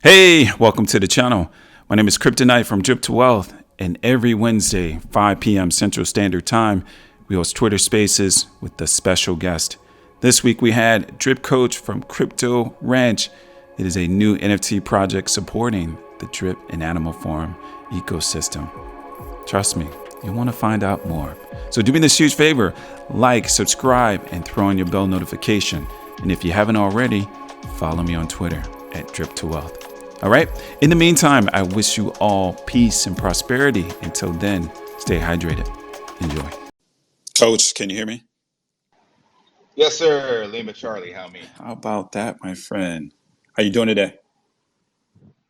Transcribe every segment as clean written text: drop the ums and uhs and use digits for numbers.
Hey, welcome to the channel. My name is Kryptonite from Drip to Wealth, and every Wednesday, 5 p.m. Central Standard Time, we host Twitter Spaces with a special guest. This week we had Drip Coach from Crypto Ranch. It is a new NFT project supporting the Drip and Animal Farm ecosystem. Trust me, you want to find out more. So do me this huge favor, like, subscribe, and throw on your bell notification. And if you haven't already, follow me on Twitter at Drip to Wealth. All right. In the meantime, I wish you all peace and prosperity. Until then, stay hydrated. Enjoy. Coach, can you hear me? Yes, sir. Lima Charlie, how me? How about that, my friend? How you doing today?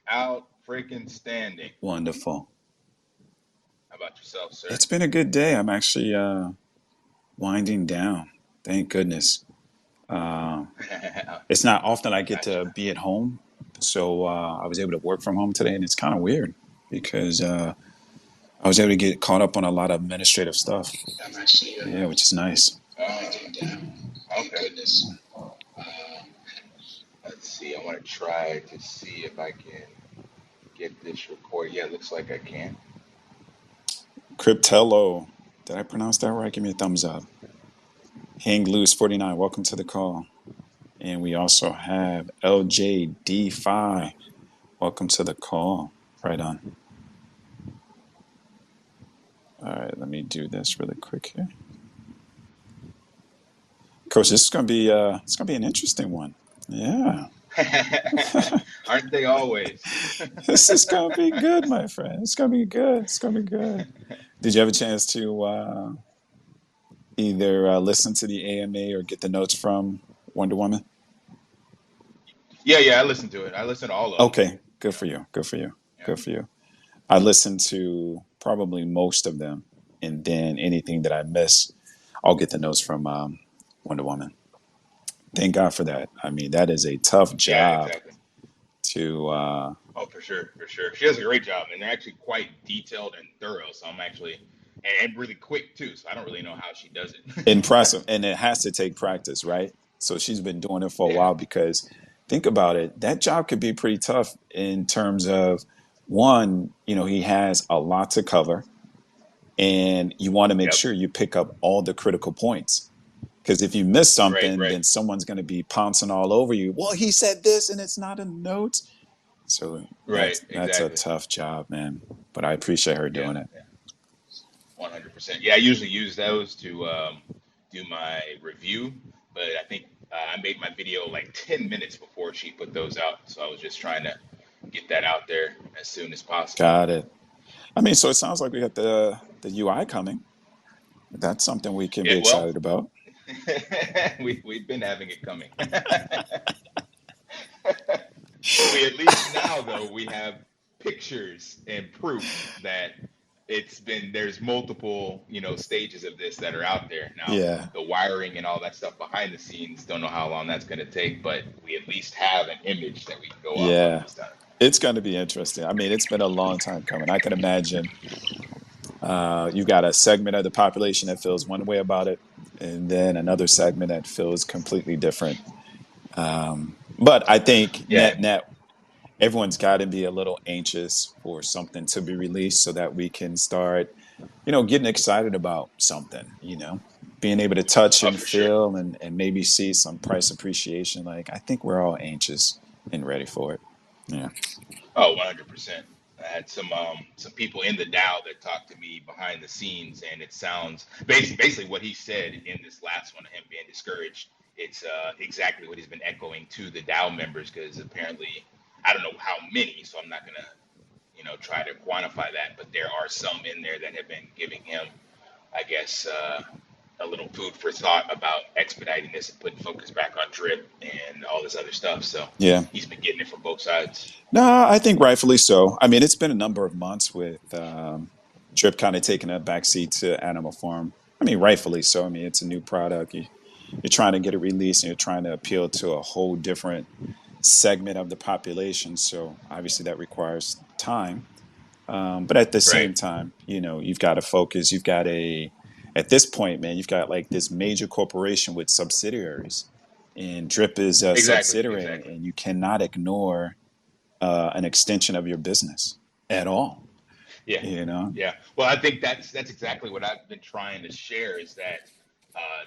Out freaking standing. Wonderful. How about yourself, sir? It's been a good day. I'm actually winding down. Thank goodness. Uh, it's not often I get to Gotcha. be at home. So I was able to work from home today, and it's kind of weird because I was able to get caught up on a lot of administrative stuff. Yeah, which is nice. Okay. Let's see. I want to try to see if I can get this recorded. Yeah, it looks like I can. Cryptello. Did I pronounce that right? Give me a thumbs up. Hang Loose 49. Welcome to the call. And we also have LJ Defi. Welcome to the call. Right on. All right, let me do this really quick here. Coach, this is gonna be an interesting one. Yeah. Aren't they always? This is gonna be good, my friend. It's gonna be good. It's gonna be good. Did you have a chance to either listen to the AMA or get the notes from Wonder Woman? Yeah, I listened to it. I listened to all of them. Okay, good You for know. you. Good for you. Yeah. Good for you. I listened to probably most of them, and then anything that I miss, I'll get the notes from Wonder Woman. Thank God for that. I mean, that is a tough Yeah, job exactly. to. Oh, for sure, for sure. She does a great job, and they're actually quite detailed and thorough. So I'm actually, and really quick too. So I don't really know how she does it. Impressive, and it has to take practice, right? So she's been doing it for a Yeah. while because think about it, that job could be pretty tough in terms of one, he has a lot to cover, and you want to make Yep. sure you pick up all the critical points. Because if you miss Right. something, Right. then someone's going to be pouncing all over you. Well, he said this and it's not in the notes. So Right. that's a Exactly. tough job, man. But I appreciate her Yeah. doing it. 100%. Yeah, I usually use those to do my review, but I think I made my video like 10 minutes before she put those out. So I was just trying to get that out there as soon as possible. Got it. I mean, so it sounds like we got the UI coming. That's something we can Yeah, be well, excited about. we've been having it coming. We at least now though we have pictures and proof that there's multiple stages of this that are out there now. Yeah. The wiring and all that stuff behind the scenes, don't know how long that's going to take, but we at least have an image that we can go off of Yeah. this time. It's going to be interesting. I mean, it's been a long time coming. I can imagine you've got a segment of the population that feels one way about it, and then another segment that feels completely different. But I think Yeah. net everyone's got to be a little anxious for something to be released so that we can start, getting excited about something, being able to touch Oh, and for sure. feel and maybe see some price appreciation. Like, I think we're all anxious and ready for it. Yeah. Oh, 100%. I had some people in the DAO that talked to me behind the scenes, and it sounds basically what he said in this last one, him being discouraged. It's exactly what he's been echoing to the DAO members, because apparently, I don't know how many, so I'm not gonna try to quantify that, but there are some in there that have been giving him, I guess, a little food for thought about expediting this and putting focus back on drip and all this other stuff. So Yeah. he's been getting it from both sides. No, I think rightfully so. I mean, it's been a number of months with Drip kind of taking a backseat to Animal Farm. I mean, rightfully so. I mean, it's a new product. You're trying to get it released and you're trying to appeal to a whole different segment of the population. So obviously that requires time. But at the Right. same time, you've got to focus. At this point, man, you've got like this major corporation with subsidiaries, and Drip is a Exactly. subsidiary, Exactly. and you cannot ignore. an extension of your business at all, Yeah, you know? yeah. Well, I think that's exactly what I've been trying to share is that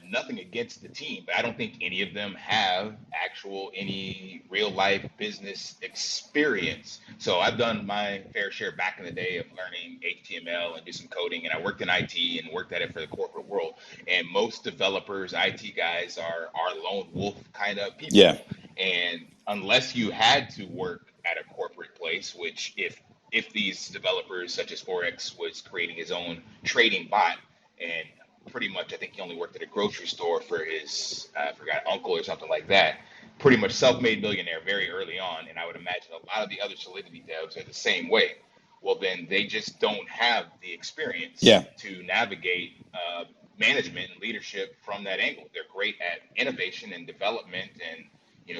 nothing against the team, but I don't think any of them have actual any real life business experience. So I've done my fair share back in the day of learning HTML and do some coding, and I worked in IT and worked at it for the corporate world. And most developers, IT guys are lone wolf kind of people. Yeah, And unless you had to work at a corporate place, which if these developers such as Forex was creating his own trading bot and pretty much I think he only worked at a grocery store for his I forgot uncle or something like that. Pretty much self-made millionaire very early on, and I would imagine a lot of the other Solidity devs are the same way. Well, then they just don't have the experience yeah, to navigate management and leadership from that angle. They're great at innovation and development and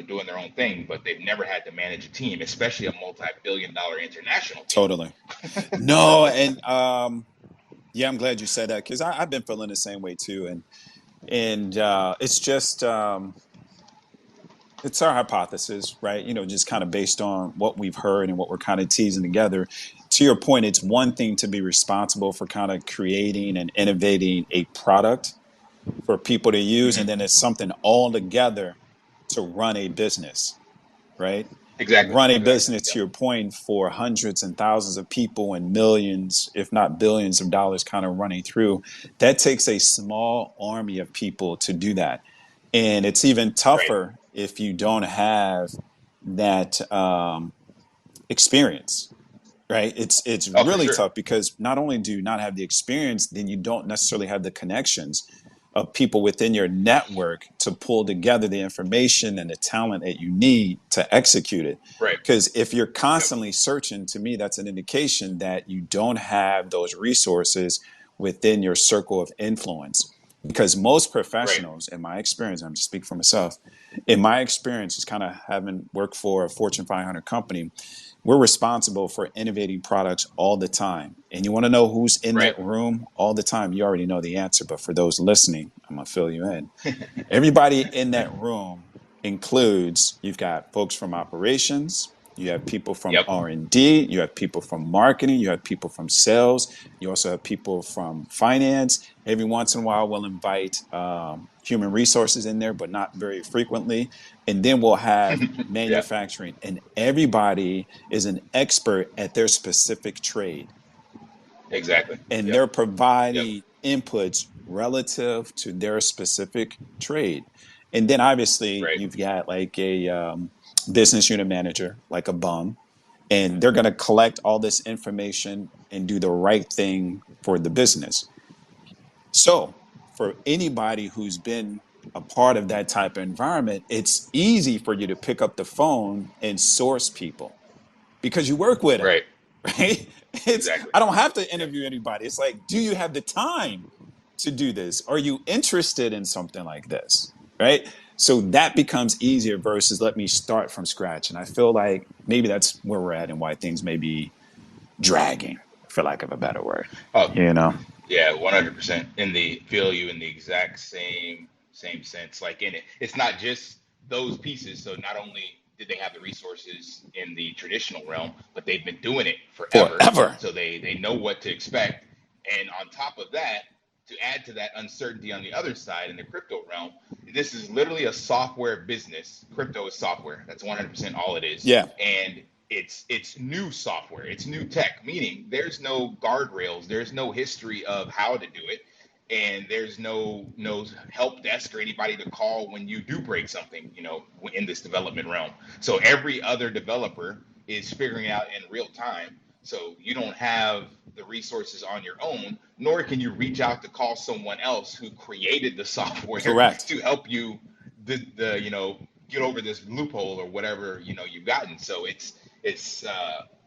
doing their own thing, but they've never had to manage a team, especially a multi-billion-dollar international team. totally. No, and yeah, I'm glad you said that because I've been feeling the same way too, and it's just it's our hypothesis, right? Just kind of based on what we've heard and what we're kind of teasing together. To your point, it's one thing to be responsible for kind of creating and innovating a product for people to use, and Hmm. then it's something all together to run a business, right? Exactly. Run a Exactly. business, to Yep. your point, for hundreds and thousands of people and millions, if not billions of dollars kind of running through. That takes a small army of people to do that. And it's even Right. tougher if you don't have that experience, right? It's Oh, for really sure. tough because not only do you not have the experience, then you don't necessarily have the connections of people within your network to pull together the information and the talent that you need to execute it. Right. Because if you're Yep. constantly searching, to me, that's an indication that you don't have those resources within your circle of influence. Because most Right. professionals, in my experience, I'm just speaking for myself, in my experience, just kind of having worked for a Fortune 500 company, we're responsible for innovating products all the time. And you want to know who's in Right. that room all the time? You already know the answer, but for those listening, I'm going to fill you in. Everybody in that room includes, you've got folks from operations, you have people from Yep. R&D, you have people from marketing, you have people from sales, you also have people from finance. Every once in a while we'll invite human resources in there, but not very frequently. And then we'll have Yeah. manufacturing, and everybody is an expert at their specific trade, Exactly. and Yep. they're Yep. providing inputs relative to their specific trade. And then obviously Right. you've got like a business unit manager, like a bum, and they're going to collect all this information and do the right thing for the business. So for anybody who's been a part of that type of environment, it's easy for you to pick up the phone and source people because you work with them, Right. right? It's Exactly. I don't have to Yep. interview anybody. It's like, do you have the time to do this? Are you interested in something like this? Right? So that becomes easier versus let me start from scratch. And I feel like maybe that's where we're at and why things may be dragging, for lack of a better word. Oh, You know? yeah, 100%. In the feel you in the exact same sense. Like in it, it's not just those pieces. So not only did they have the resources in the traditional realm, but they've been doing it forever. Forever. So they know what to expect. And on top of that, to add to that uncertainty on the other side in the crypto realm, this is literally a software business. Crypto is software. That's 100% all it is. Yeah. And it's new software, it's new tech, meaning there's no guardrails, there's no history of how to do it, and there's no help desk or anybody to call when you do break something, in this development realm. So every other developer is figuring out in real time. So you don't have the resources on your own, nor can you reach out to call someone else who created the software Correct. to help you the get over this loophole or whatever you've gotten. So it's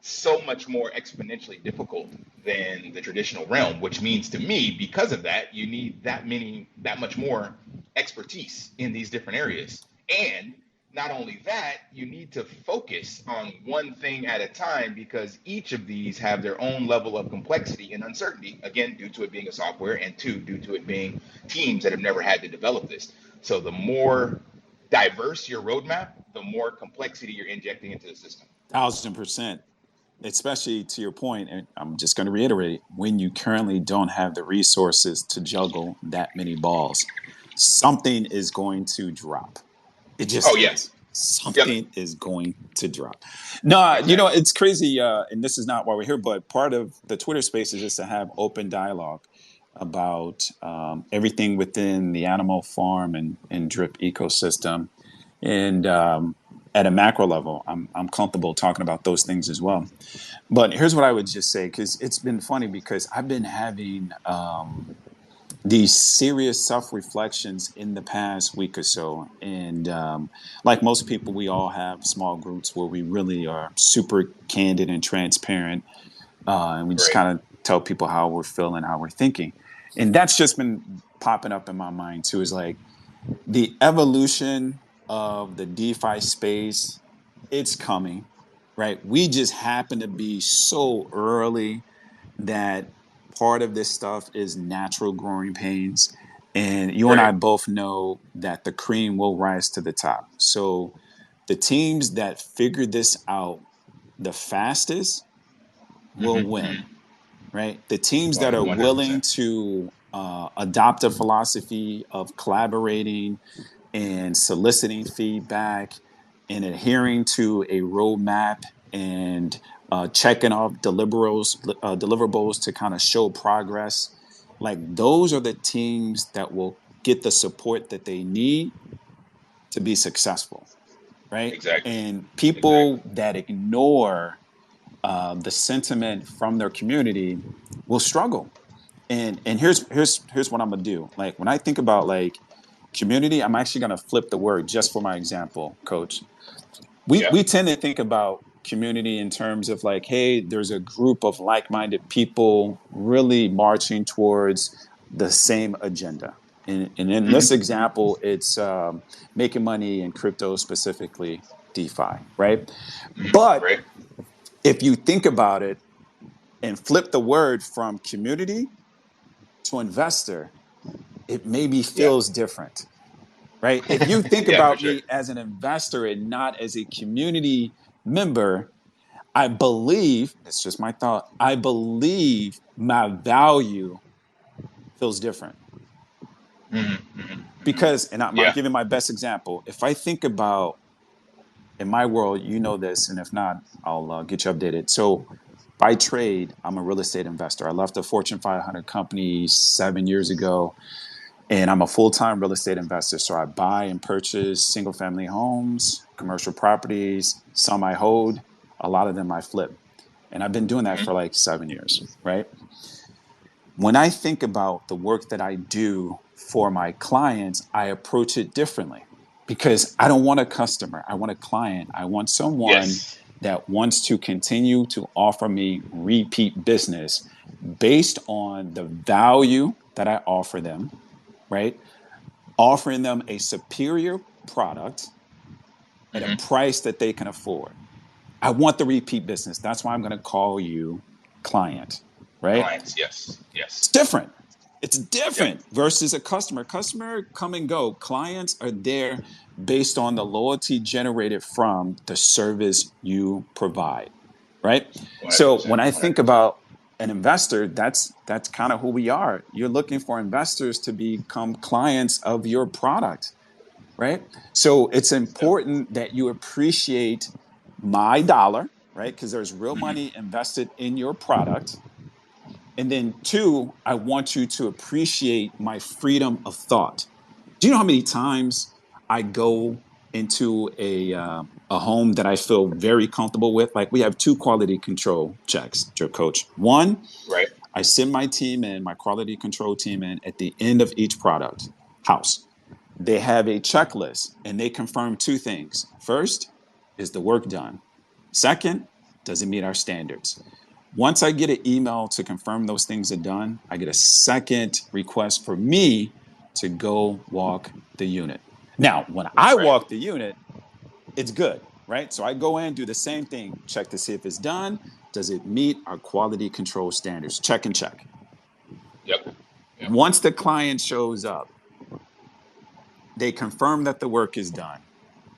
so much more exponentially difficult than the traditional realm, which means to me, because of that, you need that much more expertise in these different areas. And not only that, you need to focus on one thing at a time because each of these have their own level of complexity and uncertainty, again, due to it being a software, and two, due to it being teams that have never had to develop this. So the more diverse your roadmap, the more complexity you're injecting into the system. 1,000%. Especially to your point, and I'm just going to reiterate, when you currently don't have the resources to juggle that many balls, something is going to drop. It Oh just yeah. is. Yep. Something is going to drop. No, Exactly. it's crazy, and this is not why we're here, but part of the Twitter space is just to have open dialogue about everything within the animal farm and drip ecosystem. And at a macro level, I'm comfortable talking about those things as well. But here's what I would just say, because it's been funny because I've been having these serious self reflections in the past week or so. And like most people, we all have small groups where we really are super candid and transparent. And we just Right. kind of tell people how we're feeling, how we're thinking. And that's just been popping up in my mind too, is like the evolution of the DeFi space, it's coming, right? We just happen to be so early that part of this stuff is natural growing pains. And you and Right. I both know that the cream will rise to the top. So the teams that figure this out the fastest will win, right? The teams that are One hundred willing percent. to adopt a philosophy of collaborating and soliciting feedback and adhering to a roadmap and checking off deliverables to kind of show progress. Like those are the teams that will get the support that they need to be successful, right? Exactly. And Exactly. people that ignore the sentiment from their community will struggle. And here's what I'm gonna do. Like when I think about like community, I'm actually gonna flip the word just for my example, coach. Yeah. We tend to think about community in terms of like, hey, there's a group of like-minded people really marching towards the same agenda. And in this example, it's making money in crypto, specifically DeFi, right? But Right. if you think about it and flip the word from community to investor, it maybe Yeah. feels different, right? If you think Yeah, for about sure. me as an investor and not as a community member, I believe, it's just my thought, I believe my value feels different. Because, and I'm Yeah. giving my best example. If I think about in my world, you know this, and if not, I'll get you updated. So, by trade, I'm a real estate investor. I left a Fortune 500 company 7 years ago, and I'm a full time real estate investor. So, I buy and purchase single family homes, commercial properties. Some I hold, a lot of them I flip. And I've been doing that for like 7 years, right? When I think about the work that I do for my clients, I approach it differently because I don't want a customer. I want a client. I want someone Yes. that wants to continue to offer me repeat business based on the value that I offer them, right? Offering them a superior product at a price that they can afford. I want the repeat business. That's why I'm going to call you client, right? Clients. Yes. It's Yes. different. It's Yep. different versus a customer. Customer come and go. Clients are there based on the loyalty generated from the service you provide, right? One hundred So percent. when I One hundred think percent. about an investor, that's kind of who we are. You're looking for investors to become clients of your product, right? So it's Yep. important that you appreciate my dollar, right? Because there's real money invested in your product. And then two, I want you to appreciate my freedom of thought. Do you know how many times I go into a home that I feel very comfortable with? Like we have two quality control checks, Drip Coach. One, Right. I send my team in, my quality control team in at the end of each product house. They have a checklist and they confirm two things. First, is the work done? Second, does it meet our standards? Once I get an email to confirm those things are done, I get a second request for me to go walk the unit. Now, when I Right. walk the unit, it's good, right? So I go in, do the same thing, check to see if it's done. Does it meet our quality control standards? Check and check. Yep. Yep. Once the client shows up, they confirm that the work is done,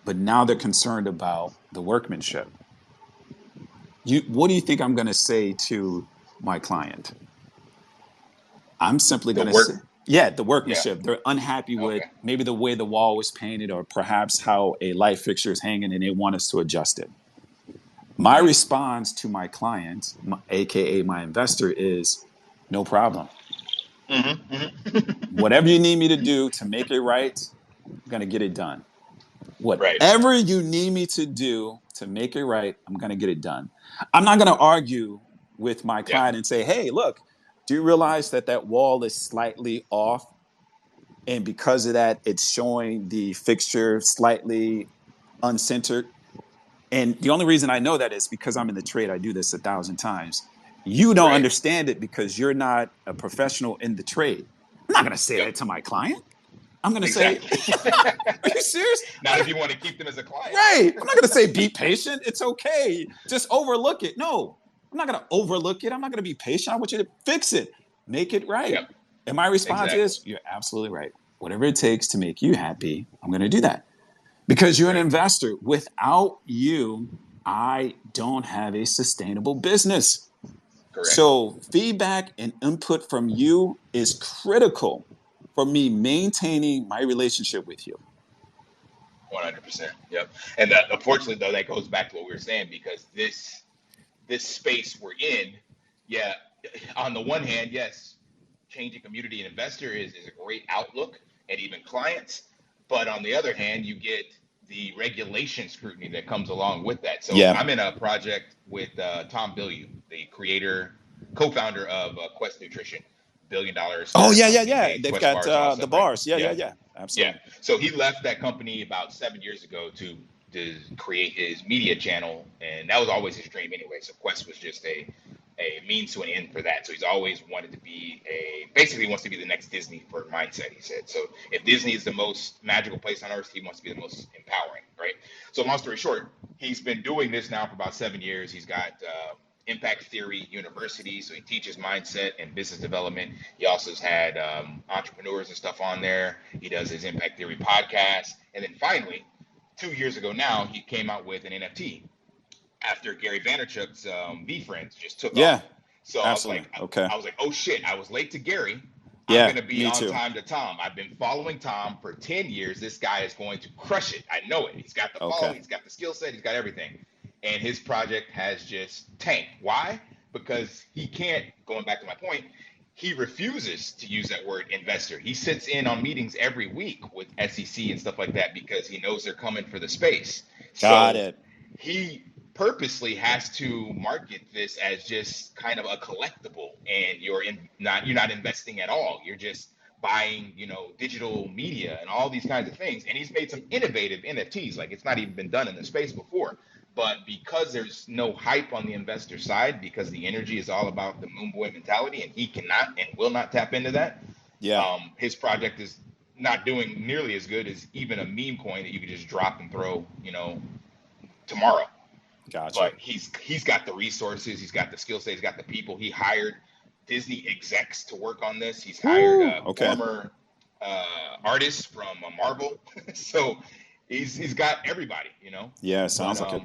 but now they're concerned about the workmanship. What do you think I'm going to say to my client? I'm simply The going to say, work. yeah, the Yeah. workmanship. They're unhappy with Okay. maybe the way the wall was painted or perhaps how a light fixture is hanging and they want us to adjust it. My Mm-hmm. response to my client, aka my investor, is no problem. Mm-hmm. Mm-hmm. Whatever you need me to do to make it right, I'm going to get it done. Right. Whatever you need me to do to make it right, I'm going to get it done. I'm not going to argue with my Yep. client and say, hey, look, do you realize that that wall is slightly off? And because of that, it's showing the fixture slightly uncentered. And the only reason I know that is because I'm in the trade. I do this 1,000 times. You don't Right. understand it because you're not a professional in the trade. I'm not going to say Yep. that to my client. I'm going to say, Exactly. are you serious? Not if you want to keep them as a client. Right. I'm not going to say be patient. It's okay. Just overlook it. No, I'm not going to overlook it. I'm not going to be patient. I want you to fix it, make it right. Yep. And my response Exactly. is, you're absolutely right. Whatever it takes to make you happy, I'm going to do that because you're an Right. investor. Without you, I don't have a sustainable business. Correct. So, feedback and input from you is critical for me maintaining my relationship with you. 100%. Yep. And unfortunately, though, that goes back to what we were saying because this space we're in, yeah, on the one hand, yes, changing community and investor is a great outlook and even clients. But on the other hand, you get the regulation scrutiny that comes along with that. So Yeah. I'm in a project with Tom Bilyeu, the creator, co-founder of Quest Nutrition, $1 billion Oh, startup yeah, yeah, company, yeah. made They've Quest got bars and all the stuff, right? bars. Yeah, yeah, Yeah. yeah. Yeah. Absolutely. So he left that company about 7 years ago to create his media channel, and that was always his dream anyway. So Quest was just a means to an end for that. So he's always wanted to be basically wants to be the next Disney for mindset, he said. So if Disney is the most magical place on earth, he wants to be the most empowering, right? So long story short, he's been doing this now for about 7 years. He's got Impact Theory University, so he teaches mindset and business development. He also has had entrepreneurs and stuff on there. He does his Impact Theory podcast. And then finally, 2 years ago now, he came out with an NFT after Gary Vaynerchuk's VFriends just took Yeah, off. So absolutely. Okay. I was like, oh shit, I was late to Gary. I'm Yeah, gonna be me on too. time to Tom. I've been following Tom for 10 years. This guy is going to crush it. I know it. He's got the Okay. following, he's got the skill set, he's got everything. And his project has just tanked. Why? Because he can't, going back to my point, he refuses to use that word investor. He sits in on meetings every week with SEC and stuff like that because he knows they're coming for the space. Got So it. he purposely has to market this as just kind of a collectible, and you're not investing at all. You're just buying, digital media and all these kinds of things. And he's made some innovative NFTs, like it's not even been done in the space before. But because there's no hype on the investor side, because the energy is all about the moon boy mentality, and he cannot and will not tap into that, Yeah, his project is not doing nearly as good as even a meme coin that you could just drop and throw, tomorrow. gotcha. But he's got the resources, he's got the skill set, he's got the people. He hired Disney execs to work on this. He's hired Woo. Okay. former artists from Marvel, so he's got everybody, Yeah, But sounds like it.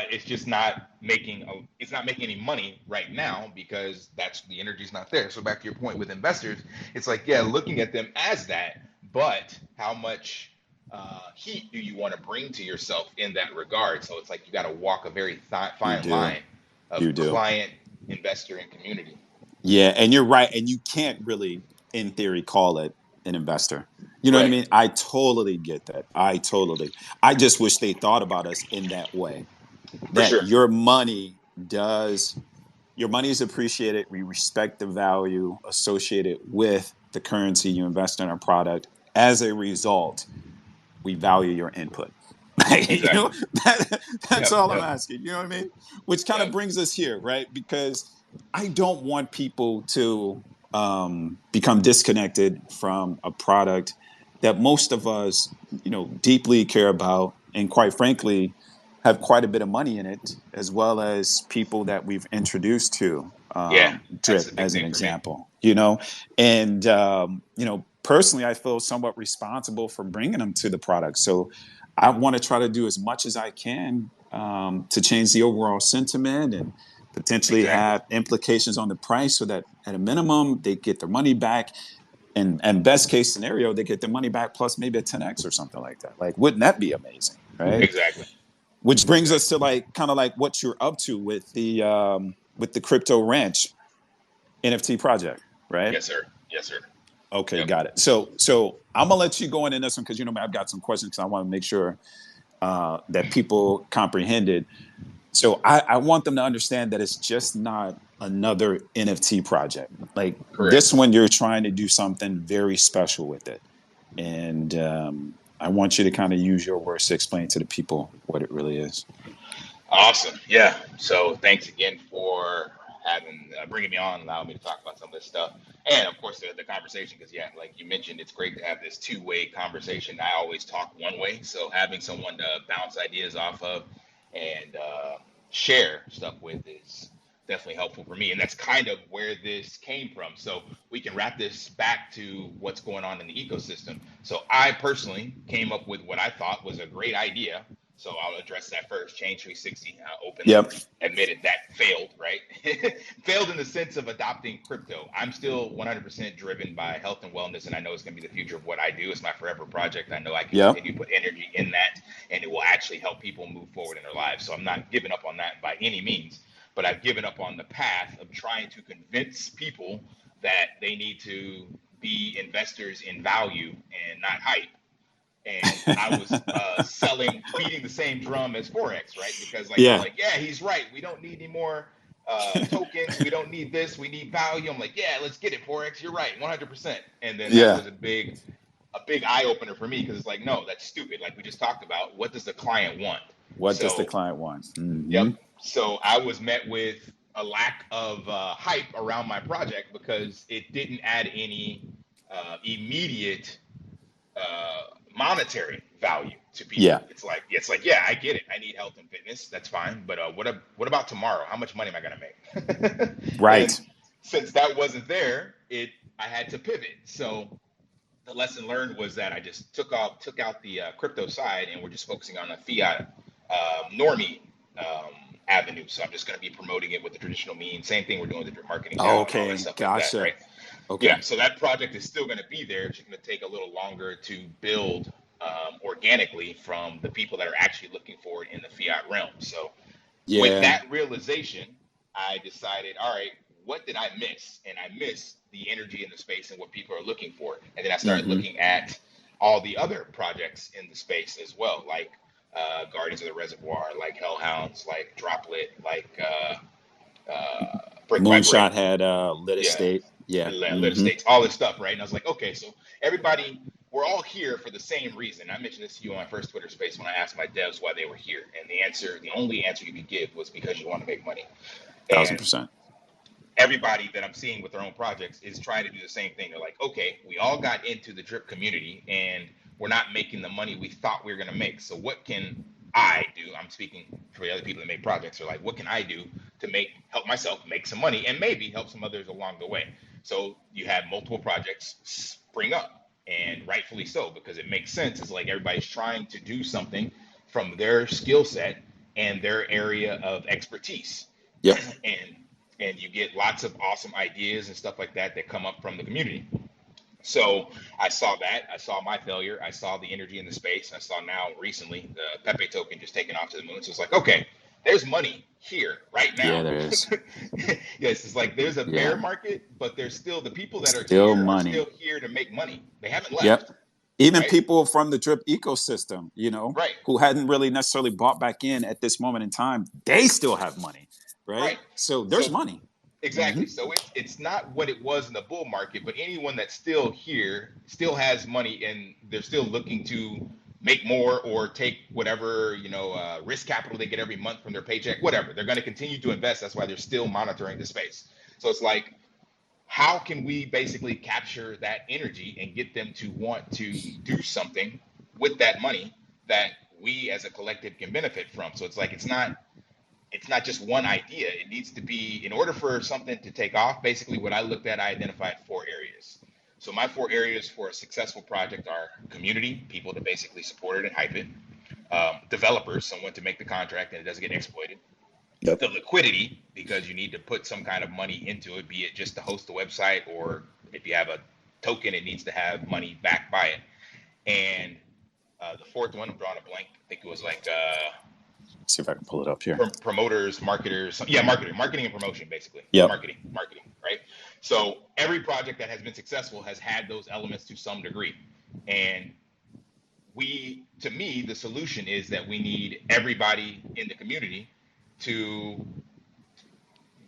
it's just not making it's not making any money right now because that's the energy's not there. So back to your point with investors, it's like, yeah, looking at them as that, but how much heat do you want to bring to yourself in that regard? So it's like you got to walk a very You fine do. line of You do. client, investor, and community. Yeah, and you're right. And you can't really, in theory, call it an investor. You know what I Right. mean? I totally get that. I totally. I just wish they thought about us in that way. For That sure. does your money is appreciated. We respect the value associated with the currency you invest in our product. As a result, we value your input. you know, Exactly. that's Yep. all I'm Yep. asking. You know what I mean? Which kind of Yep. brings us here, right? Because I don't want people to become disconnected from a product that most of us, deeply care about, and quite frankly, have quite a bit of money in it, as well as people that we've introduced to Yeah. That's Drip, the big as an thing for me. example. And personally, I feel somewhat responsible for bringing them to the product. So I want to try to do as much as I can to change the overall sentiment and potentially Exactly. have implications on the price so that at a minimum they get their money back. And best case scenario, they get their money back plus maybe a 10x or something like that. Like, wouldn't that be amazing? Right. Exactly. Which brings us Exactly. to like kind of like what you're up to with the Crypto Ranch NFT project, right? Yes, sir. Yes, sir. Okay, Yep. got it. So I'm gonna let you go in this one because I've got some questions because I want to make sure that people comprehended. So I want them to understand that it's just not another NFT project. Like this Correct. one, you're trying to do something very special with it, and I want you to kind of use your words to explain to the people what it really is. Awesome. Yeah. So thanks again for having bringing me on, allowing me to talk about some of this stuff, and of course the conversation. Because yeah, like you mentioned, it's great to have this two-way conversation. I always talk one way, so having someone to bounce ideas off of and share stuff with is definitely helpful for me. And that's kind of where this came from. So we can wrap this back to what's going on in the ecosystem. So I personally came up with what I thought was a great idea. So I'll address that first. Change 360 openly Yep. admitted that failed, right? Failed in the sense of adopting crypto. I'm still 100% driven by health and wellness, and I know it's going to be the future of what I do. It's my forever project. I know I can Yep. continue to put energy in that, and it will actually help people move forward in their lives. So I'm not giving up on that by any means, but I've given up on the path of trying to convince people that they need to be investors in value and not hype. And I was beating the same drum as Forex, right? Because like they're Yeah. like, yeah, he's right. We don't need any more tokens. We don't need this. We need value. I'm like, yeah, let's get it, Forex. You're right, 100%. And then that Yeah. was a big eye opener for me because it's like, no, that's stupid. Like we just talked about, what does the client want? What does the So, client want? yep. Mm-hmm. So I was met with a lack of hype around my project because it didn't add any immediate monetary value to people. Yeah. It's like yeah, I get it. I need health and fitness. That's fine. But what about tomorrow? How much money am I gonna make? And Right. since that wasn't there, I had to pivot. So the lesson learned was that I just took out the crypto side, and we're just focusing on a fiat normie avenue. So I'm just going to be promoting it with the traditional means. Same thing we're doing with the drip marketing now and all that Okay. stuff like that, Gotcha. right? Okay. Yeah, so that project is still going to be there. It's just going to take a little longer to build organically from the people that are actually looking for it in the fiat realm. So, with Yeah. that realization, I decided, all right, what did I miss? And I missed the energy in the space and what people are looking for. And then I started Mm-hmm. looking at all the other projects in the space as well, like Guardians of the Reservoir, like Hellhounds, like Droplet, like Brick by Brick. Moonshot had lit Yeah, estate. Yeah. lit Mm-hmm. estates, all this stuff, right? And I was like, okay, so everybody, we're all here for the same reason. I mentioned this to you on my first Twitter space when I asked my devs why they were here, and the only answer you could give was because you want to make money. Thousand And percent. everybody that I'm seeing with their own projects is trying to do the same thing. They're like, okay, we all got into the drip community and we're not making the money we thought we were going to make. So what can I do? I'm speaking for the other people that make projects. They're like, what can I do to help myself make some money and maybe help some others along the way? So you have multiple projects spring up, and rightfully so, because it makes sense. It's like everybody's trying to do something from their skill set and their area of expertise. Yep. and and you get lots of awesome ideas and stuff like that that come up from the community. So I saw that. I saw my failure. I saw the energy in the space. I saw now recently the Pepe token just taking off to the moon. So it's like, okay, there's money here right Yeah, now. there is. Yes, it's like there's a bear Yeah. market, but there's still the people that Still are still money. here to make money. They haven't Yep. left, Even right? people from the drip ecosystem, Right, who hadn't really necessarily bought back in at this moment in time, they still have money, right? right. So there's So money. Mm-hmm. exactly. So it's not what it was in the bull market, but anyone that's still here still has money and they're still looking to make more or take whatever, risk capital they get every month from their paycheck, whatever. They're going to continue to invest. That's why they're still monitoring the space. So it's like, how can we basically capture that energy and get them to want to do something with that money that we as a collective can benefit from? So it's like it's not just one idea. It needs to be, in order for something to take off, basically what I looked at, I identified 4 areas. So my 4 areas for a successful project are community, people to basically support it and hype it, developers, someone to make the contract and it doesn't get exploited. Yep. The liquidity, because you need to put some kind of money into it, be it just to host the website, or if you have a token, it needs to have money backed by it. And the fourth one, I'm drawing a blank. I think it was like See if I can pull it up here. promoters, marketers. Yeah, marketing and promotion, basically. Yep. Marketing, right? So every project that has been successful has had those elements to some degree. And to me, the solution is that we need everybody in the community to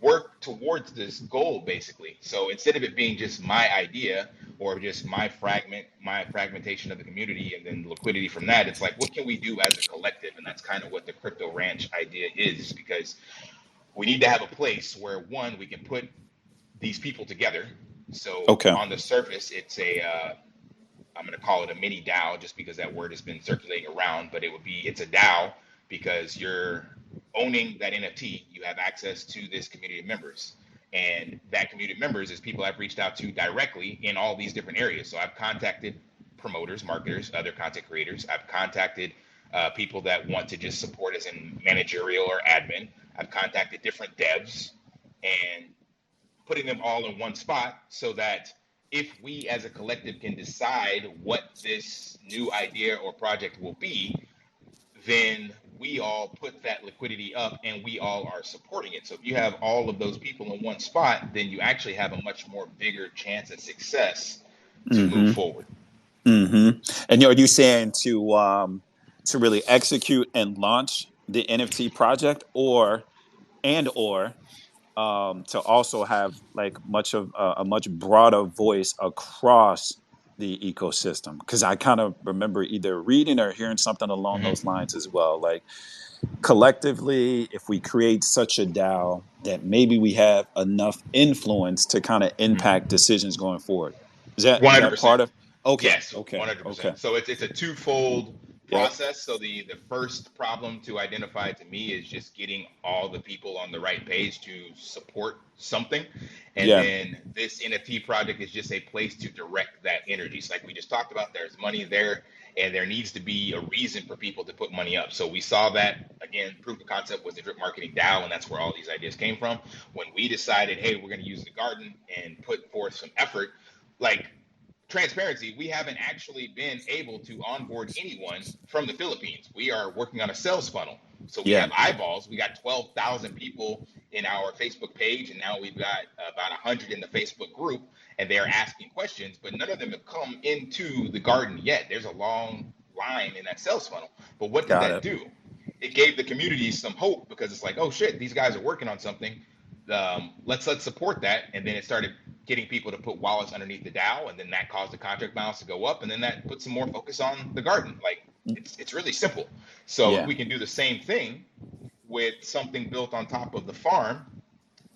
work towards this goal, basically. So instead of it being just my idea or just my fragmentation of the community and then liquidity from that, it's like, what can we do as a collective? And that's kind of what the crypto ranch idea is, because we need to have a place where, one, we can put these people together. So Okay. on the surface, it's I'm going to call it a mini DAO just because that word has been circulating around, but it's a DAO because you're owning that NFT. You have access to this community of members, and that community of members is people I've reached out to directly in all these different areas. So I've contacted promoters, marketers, other content creators. I've contacted people that want to just support as in managerial or admin. I've contacted different devs and putting them all in one spot so that if we as a collective can decide what this new idea or project will be, then we all put that liquidity up and we all are supporting it. So if you have all of those people in one spot, then you actually have a much more bigger chance of success to move forward. And are you saying to really execute and launch the NFT project, or to also have like much of a much broader voice across the ecosystem? Because I kind of remember either reading or hearing something along those lines as well. Like collectively, if we create such a DAO, that maybe we have enough influence to kind of impact decisions going forward. Is that 100%. part of? Okay. Yes, Okay. 100%. So it's a twofold Yep. process. So the first problem to identify to me is just getting all the people on the right page to support something. And Yeah. then this NFT project is just a place to direct that energy. So like we just talked about, there's money there and there needs to be a reason for people to put money up. So we saw that, again, proof of concept was the drip marketing DAO, and that's where all these ideas came from. When we decided, hey, we're going to use the garden and put forth some effort, like transparency, we haven't actually been able to onboard anyone from the Philippines. We are working on a sales funnel. So we have eyeballs. We got 12,000 people in our Facebook page, and now we've got about 100 in the Facebook group, and they're asking questions, but none of them have come into the garden yet. There's a long line in that sales funnel. But what did Got that it. do? It gave the community some hope because it's like, oh shit, these guys are working on something. Let's support that. And then it started getting people to put wallets underneath the DAO, and then that caused the contract balance to go up, and then that put some more focus on the garden. Like it's really simple. So if Yeah. we can do the same thing with something built on top of the farm,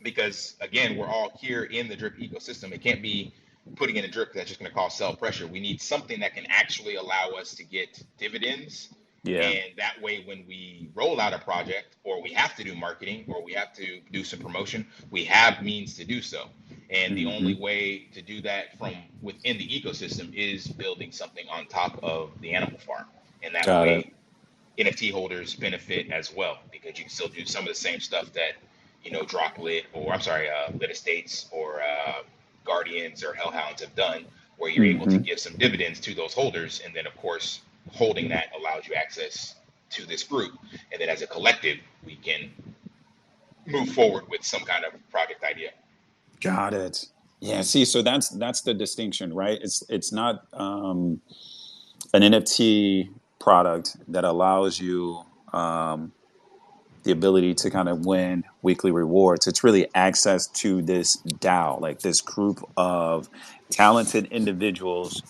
because again, we're all here in the drip ecosystem. It can't be putting in a drip that's just going to cause sell pressure. We need something that can actually allow us to get dividends. Yeah. And that way, when we roll out a project or we have to do marketing or we have to do some promotion, we have means to do so. And the only way to do that from within the ecosystem is building something on top of the animal farm. And that Got it. way, NFT holders benefit as well, because you can still do some of the same stuff that, Droplet or Lit Estates or Guardians or Hellhounds have done, where you're able to give some dividends to those holders. And then, of course, holding that allows you access to this group. And then as a collective, we can move forward with some kind of project idea. Got it. Yeah. See, so that's the distinction, right? It's not an NFT product that allows you the ability to kind of win weekly rewards. It's really access to this DAO, like this group of talented individuals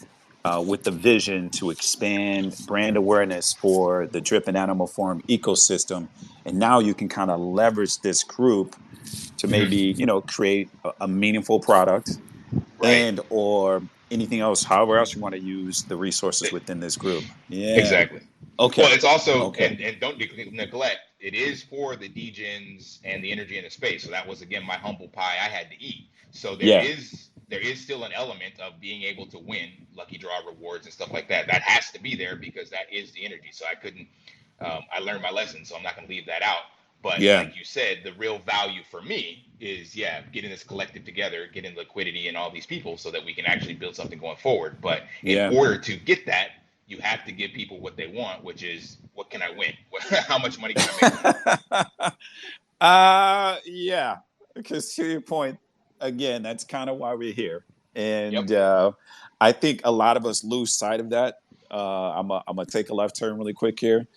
with the vision to expand brand awareness for the drip and animal farm ecosystem. And now you can kind of leverage this group to maybe, create a meaningful product, Right. and or anything else, however else you want to use the resources within this group. Yeah. Exactly. Okay. Well, it's also, Okay. and don't neglect, it is for the degens and the energy in the space. So that was, again, my humble pie I had to eat. So Yeah. there is still an element of being able to win lucky draw rewards and stuff like that. That has to be there because that is the energy. So I couldn't I learned my lesson, so I'm not going to leave that out. But Yeah. like you said, the real value for me is, yeah, getting this collective together, getting liquidity and all these people so that we can actually build something going forward. But in Yeah. order to get that, you have to give people what they want, which is, what can I win? How much money can I make? Yeah. Because to your point, again, that's kind of why we're here. Yep. And I think a lot of us lose sight of that. I'm gonna take a left turn really quick here.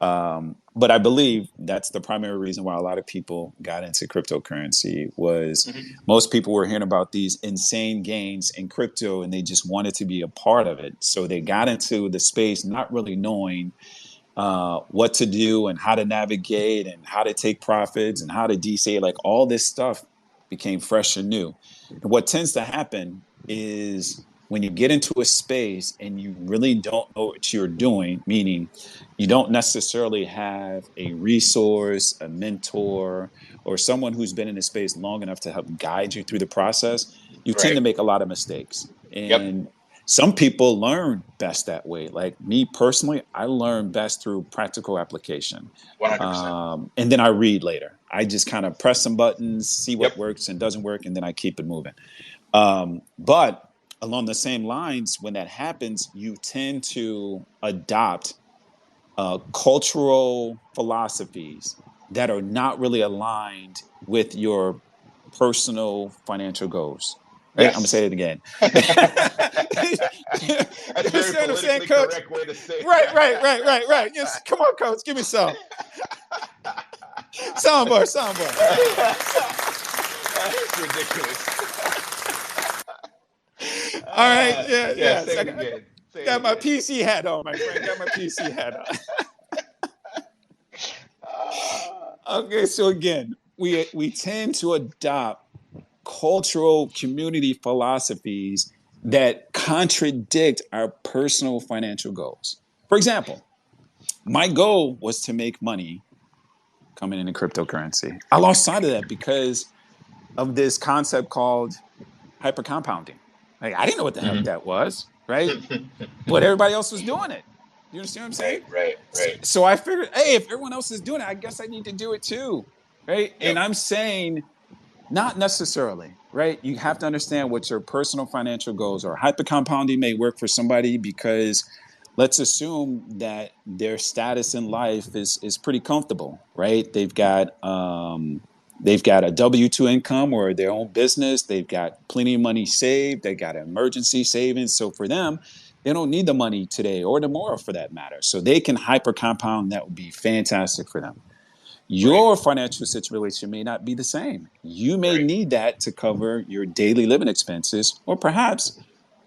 But I believe that's the primary reason why a lot of people got into cryptocurrency was Hmm. most people were hearing about these insane gains in crypto and they just wanted to be a part of it. So they got into the space not really knowing what to do and how to navigate and how to take profits and how to DCA, like all this stuff became fresh and new. And what tends to happen is when you get into a space and you really don't know what you're doing, meaning you don't necessarily have a resource, a mentor, or someone who's been in the space long enough to help guide you through the process, you tend to Right. make a lot of mistakes. Yep. And some people learn best that way. Like me personally, I learn best through practical application. 100%. And then I read later. I just kind of press some buttons, see Yep. what works and doesn't work, and then I keep it moving. But along the same lines, when that happens, you tend to adopt cultural philosophies that are not really aligned with your personal financial goals. Right? I'm gonna Yes. say it again. That's You a very understand what I'm saying, politically Coach? correct way to say Right. Yes. Come on, Coach. Give me some. Soundbar, soundbar. It's ridiculous. All right. Yeah, Yeah, yeah. So say I it again. Say it got my again. PC hat on, my friend. Got my PC hat on. Uh, Okay, so again, we tend to adopt cultural community philosophies that contradict our personal financial goals. For example, my goal was to make money coming into cryptocurrency. I lost sight of that because of this concept called hyper compounding. Like I didn't know what the heck mhm. that was, right? But everybody else was doing it. You understand what I'm saying? Right. So I figured, hey, if everyone else is doing it, I guess I need to do it too, right? Yep. And I'm saying not necessarily, right? You have to understand what your personal financial goals are. Hyper compounding may work for somebody because let's assume that their status in life is pretty comfortable, right? They've got a W-2 income or their own business. They've got plenty of money saved. They got emergency savings. So for them, they don't need the money today or tomorrow for that matter. So they can hyper compound. That would be fantastic for them. Right. Your financial situation may not be the same. You may Right. need that to cover your daily living expenses, or perhaps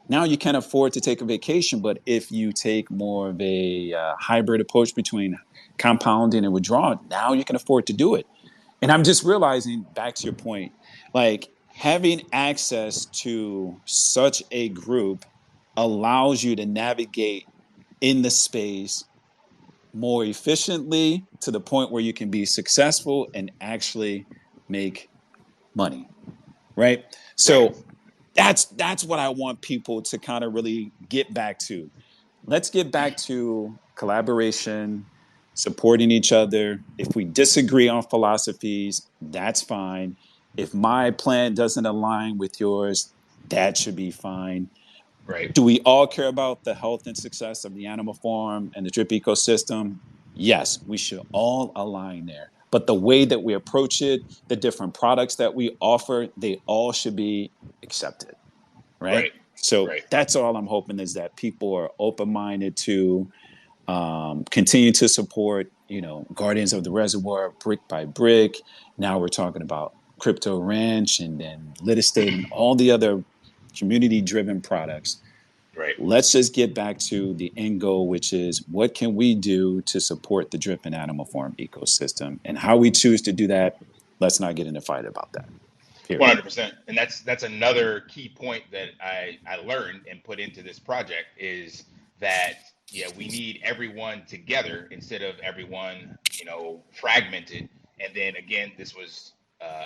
now you can afford to take a vacation. But if you take more of a hybrid approach between compounding and withdrawing, now you can afford to do it. And I'm just realizing, back to your point, like having access to such a group allows you to navigate in the space more efficiently to the point where you can be successful and actually make money, right? Right. So that's what I want people to kind of really get back to. Let's get back to collaboration, supporting each other. If we disagree on philosophies, that's fine. If my plan doesn't align with yours, that should be fine. Right. Do we all care about the health and success of the animal farm and the drip ecosystem? Yes, we should all align there. But the way that we approach it, the different products that we offer, they all should be accepted, right? Right. So Right. that's all I'm hoping is that people are open minded to continue to support, Guardians of the Reservoir brick by brick. Now we're talking about Crypto Ranch and then Lit Estate and all the other community driven products. Right. Let's just get back to the end goal, which is what can we do to support the drip and animal farm ecosystem, and how we choose to do that. Let's not get in a fight about that. Period. 100%. And that's another key point that I learned and put into this project is that, yeah, we need everyone together instead of everyone, fragmented. And then again, this was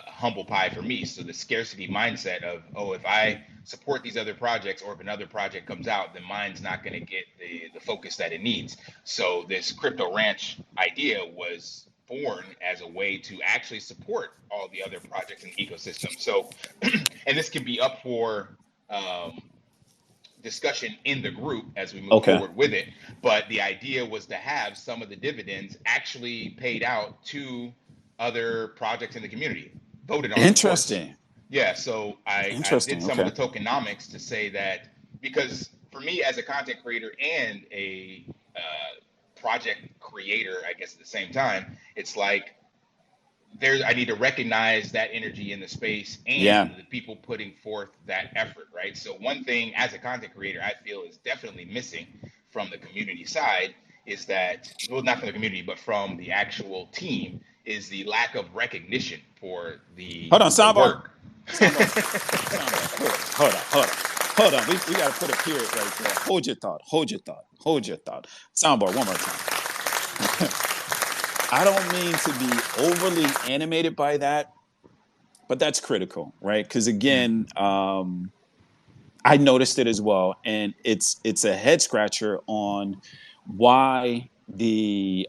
humble pie for me. So the scarcity mindset of, oh, if I support these other projects, or if another project comes out, then mine's not going to get the focus that it needs. So this crypto ranch idea was born as a way to actually support all the other projects in the ecosystem. So, and this can be up for um, discussion in the group as we move Okay. forward with it. But the idea was to have some of the dividends actually paid out to other projects in the community, voted on, of course. Interesting. Yeah, so I did Interesting. some of Okay. the tokenomics to say that, because for me as a content creator and a project creator, I guess at the same time, it's like I need to recognize that energy in the space Yeah. and the people putting forth that effort, right? So one thing as a content creator I feel is definitely missing from the community side is that, well, not from the community, but from the actual team, is the lack of recognition for Hold on, the Soundbar. work. Soundbar. Soundbar. Hold on. We got to put a period right there. Hold your thought. Hold your thought. Soundbar, one more time. I don't mean to be overly animated by that, but that's critical, right? Because again, I noticed it as well, and it's a head scratcher on why the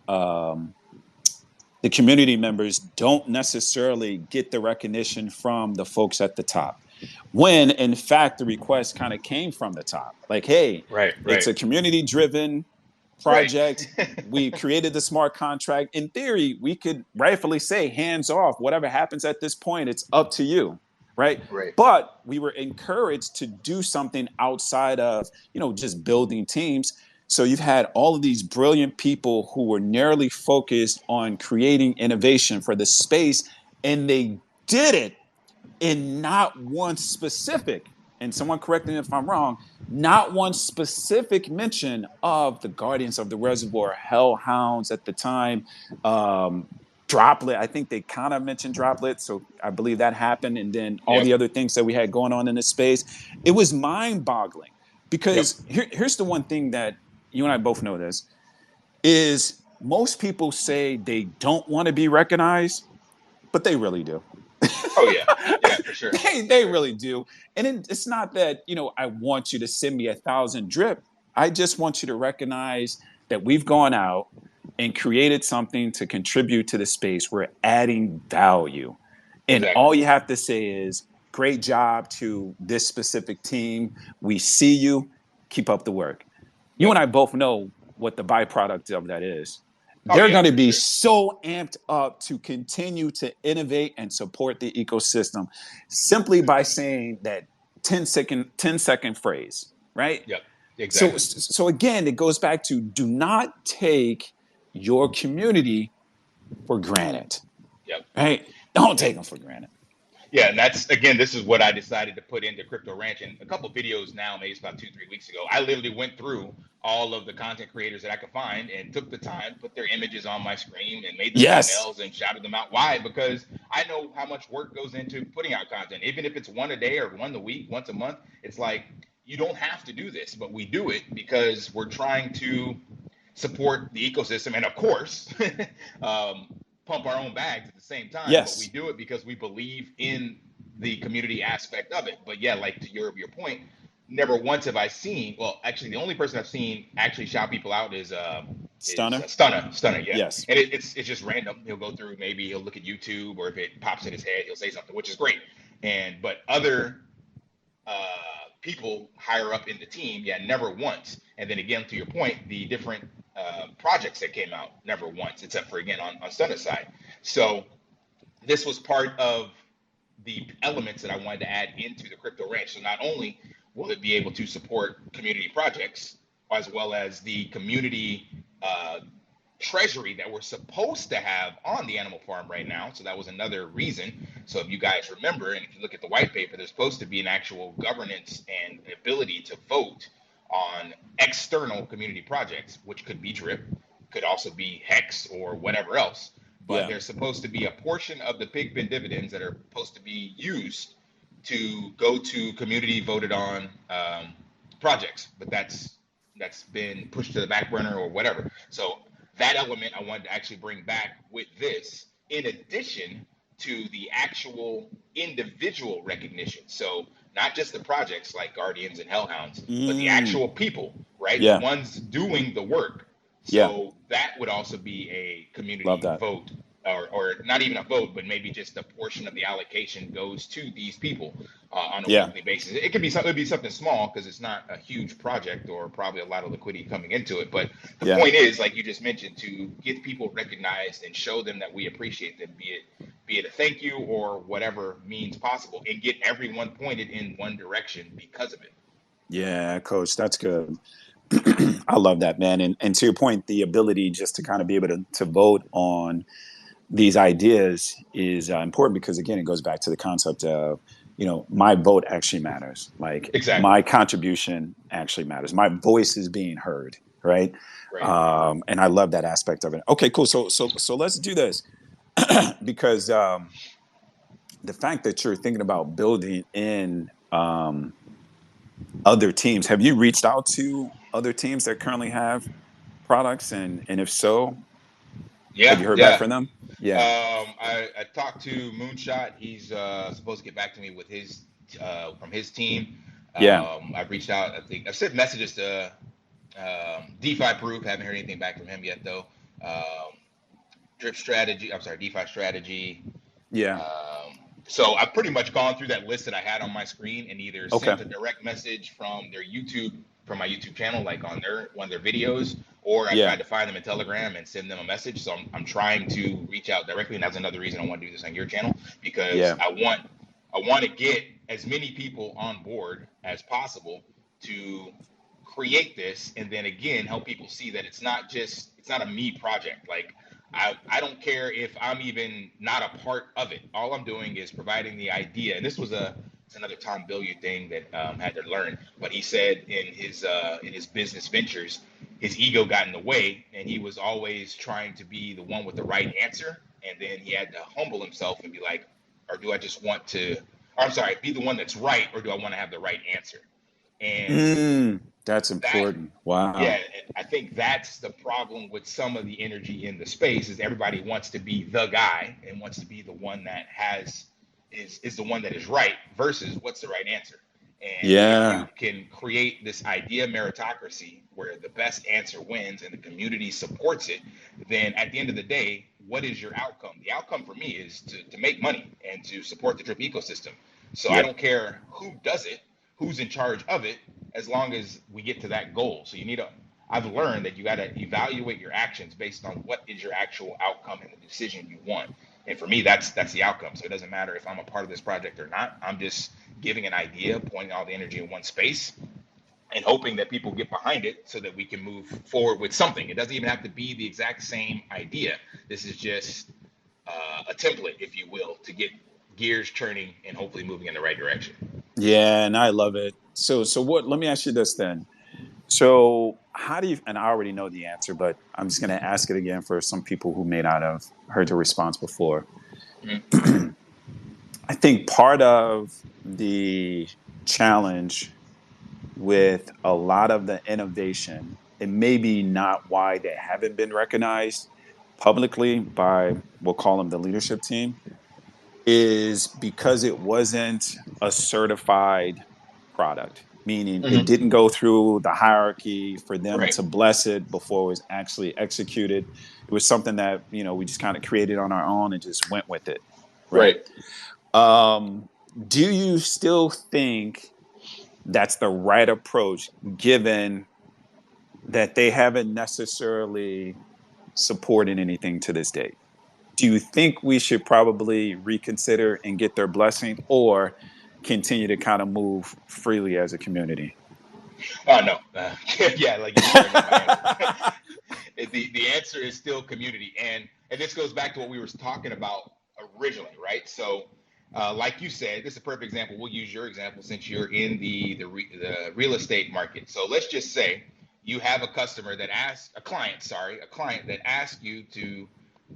community members don't necessarily get the recognition from the folks at the top, when in fact the request kind of came from the top. Like, hey, Right, it's right, a community driven right. project. We created the smart contract. In theory, we could rightfully say hands off. Whatever happens at this point, it's up to you, right? Right. But we were encouraged to do something outside of, just building teams. So you've had all of these brilliant people who were narrowly focused on creating innovation for the space, and they did it in not one specific, and someone correct me if I'm wrong, not one specific mention of the Guardians of the Reservoir, Hellhounds at the time, Droplet. I think they kind of mentioned Droplet, so I believe that happened, and then all Yep. the other things that we had going on in this space. It was mind-boggling, Yep. because here's the one thing that you and I both know this, is most people say they don't want to be recognized, but they really do. Oh yeah. Yeah, for sure. For They sure. really do. And it's not that, I want you to send me 1,000 drip. I just want you to recognize that we've gone out and created something to contribute to the space. We're adding value. And Exactly. all you have to say is, great job to this specific team. We see you. Keep up the work. You Yep. and I both know what the byproduct of that is. Oh They're yeah, going to for be sure. so amped up to continue to innovate and support the ecosystem simply by saying that 10-second phrase, right? Yep. So, Exactly. so again, it goes back to, do not take your community for granted, Yep. right? Don't Yep. take them for granted. Yeah, and that's, again, this is what I decided to put into Crypto Ranch. And a couple videos now, maybe it's about 2, 3 weeks ago, I literally went through all of the content creators that I could find and took the time, put their images on my screen and made the Yes. thumbnails and shouted them out. Why? Because I know how much work goes into putting out content. Even if it's one a day or one a week, once a month, it's like, you don't have to do this, but we do it because we're trying to support the ecosystem, and of course, um, pump our own bags at the same time. But we Yes. do it because we believe in the community aspect of it. But yeah, like to your point, never once have I seen. Well, actually, the only person I've seen actually shout people out is Stunner. Stunner. Yeah, Yes. and it's just random. He'll go through, maybe he'll look at YouTube, or if it pops in his head, he'll say something, which is great. But other people higher up in the team, yeah, never once. And then again, to your point, the different projects that came out, never once, except for, again, on Stunner's side. So this was part of the elements that I wanted to add into the Crypto Ranch. So not only will it be able to support community projects, as well as the community treasury that we're supposed to have on the animal farm right now. So that was another reason. So if you guys remember, and if you look at the white paper, there's supposed to be an actual governance and ability to vote on external community projects, which could be Drip, could also be Hex, or whatever else. But Yeah. there's supposed to be a portion of the Pigpen dividends that are supposed to be used to go to community voted on projects. But that's been pushed to the back burner or whatever. So that element I wanted to actually bring back with this, in addition to the actual individual recognition. So not just the projects like Guardians and Hellhounds, but the Mm, actual people, right? The yeah, ones doing the work. yeah, So that would also be a love community that. vote, or not even a vote, but maybe just a portion of the allocation goes to these people on a Yeah, weekly basis. It could be something, it'd be something small because it's not a huge project or probably a lot of liquidity coming into it. But the yeah. point is, like you just mentioned, to get people recognized and show them that we appreciate them, be it a thank you or whatever means possible, and get everyone pointed in one direction because of it. Yeah, coach, that's good. I love that, man. And to your point, the ability just to kind of be able to vote on these ideas is important because, again, it goes back to the concept of, my vote actually matters. Like Exactly. my contribution actually matters. My voice is being heard, right? Right. And I love that aspect of it. Okay, cool. So let's do this because the fact that you're thinking about building in other teams, have you reached out to other teams that currently have products, and if so, have Yeah. you heard back Yeah. from them? Yeah, I talked to Moonshot. He's supposed to get back to me with his from his team. yeah, I've reached out. I think I've sent messages to DeFi Proof. Haven't heard anything back from him yet though. Um, Drip Strategy. I'm sorry, DeFi Strategy. yeah. Um, so I've pretty much gone through that list that I had on my screen and either Okay, sent a direct message from their YouTube, from my YouTube channel, like on their one of their videos, or I yeah, tried to find them in Telegram and send them a message. So I'm trying to reach out directly, and that's another reason I want to do this on your channel because yeah. I want to get as many people on board as possible to create this, and then again help people see that it's not a me project. Like I don't care if I'm even not a part of it. All I'm doing is providing the idea. And this was it's another Tom Bilyeu thing that had to learn. But he said in his business ventures, his ego got in the way, and he was always trying to be the one with the right answer. And then he had to humble himself and be like, or do I just want to? Or I'm sorry, be the one that's right, or do I want to have the right answer? And That's that important. yeah, Wow. I think that's the problem with some of the energy in the space is everybody wants to be the guy and wants to be the one that is the one that is right versus what's the right answer. And if you Yeah, can create this idea meritocracy where the best answer wins and the community supports it, then at the end of the day, what is your outcome? The outcome for me is to make money and to support the drip ecosystem. So I yep, don't care who does it, who's in charge of it, as long as we get to that goal. So I've learned that you got to evaluate your actions based on what is your actual outcome and the decision you want. And for me, that's the outcome. So it doesn't matter if I'm a part of this project or not. I'm just giving an idea, pointing all the energy in one space, and hoping that people get behind it so that we can move forward with something. It doesn't even have to be the exact same idea. This is just a template, if you will, to get gears turning and hopefully moving in the right direction. yeah, and I love it. So what? Let me ask you this then. So how do you? And I already know the answer, but I'm just going to ask it again for some people who may not have heard your response before. Mm-hmm. I think part of the challenge with a lot of the innovation, and maybe not why they haven't been recognized publicly by, we'll call them the leadership team, is because it wasn't a certified product, meaning it Mm-hmm. didn't go through the hierarchy for them Right. to bless it before it was actually executed. It was something that, we just kind of created on our own and just went with it. Right. Right. Um, do you still think that's the right approach given that they haven't necessarily supported anything to this date? Do you think we should probably reconsider and get their blessing or continue to kind of move freely as a community? Oh no. Yeah, like you already know my answer. The answer is still community, and this goes back to what we were talking about originally, right? So, like you said, this is a perfect example. We'll use your example since you're in the real estate market. So let's just say you have a customer that asks a client that asks you to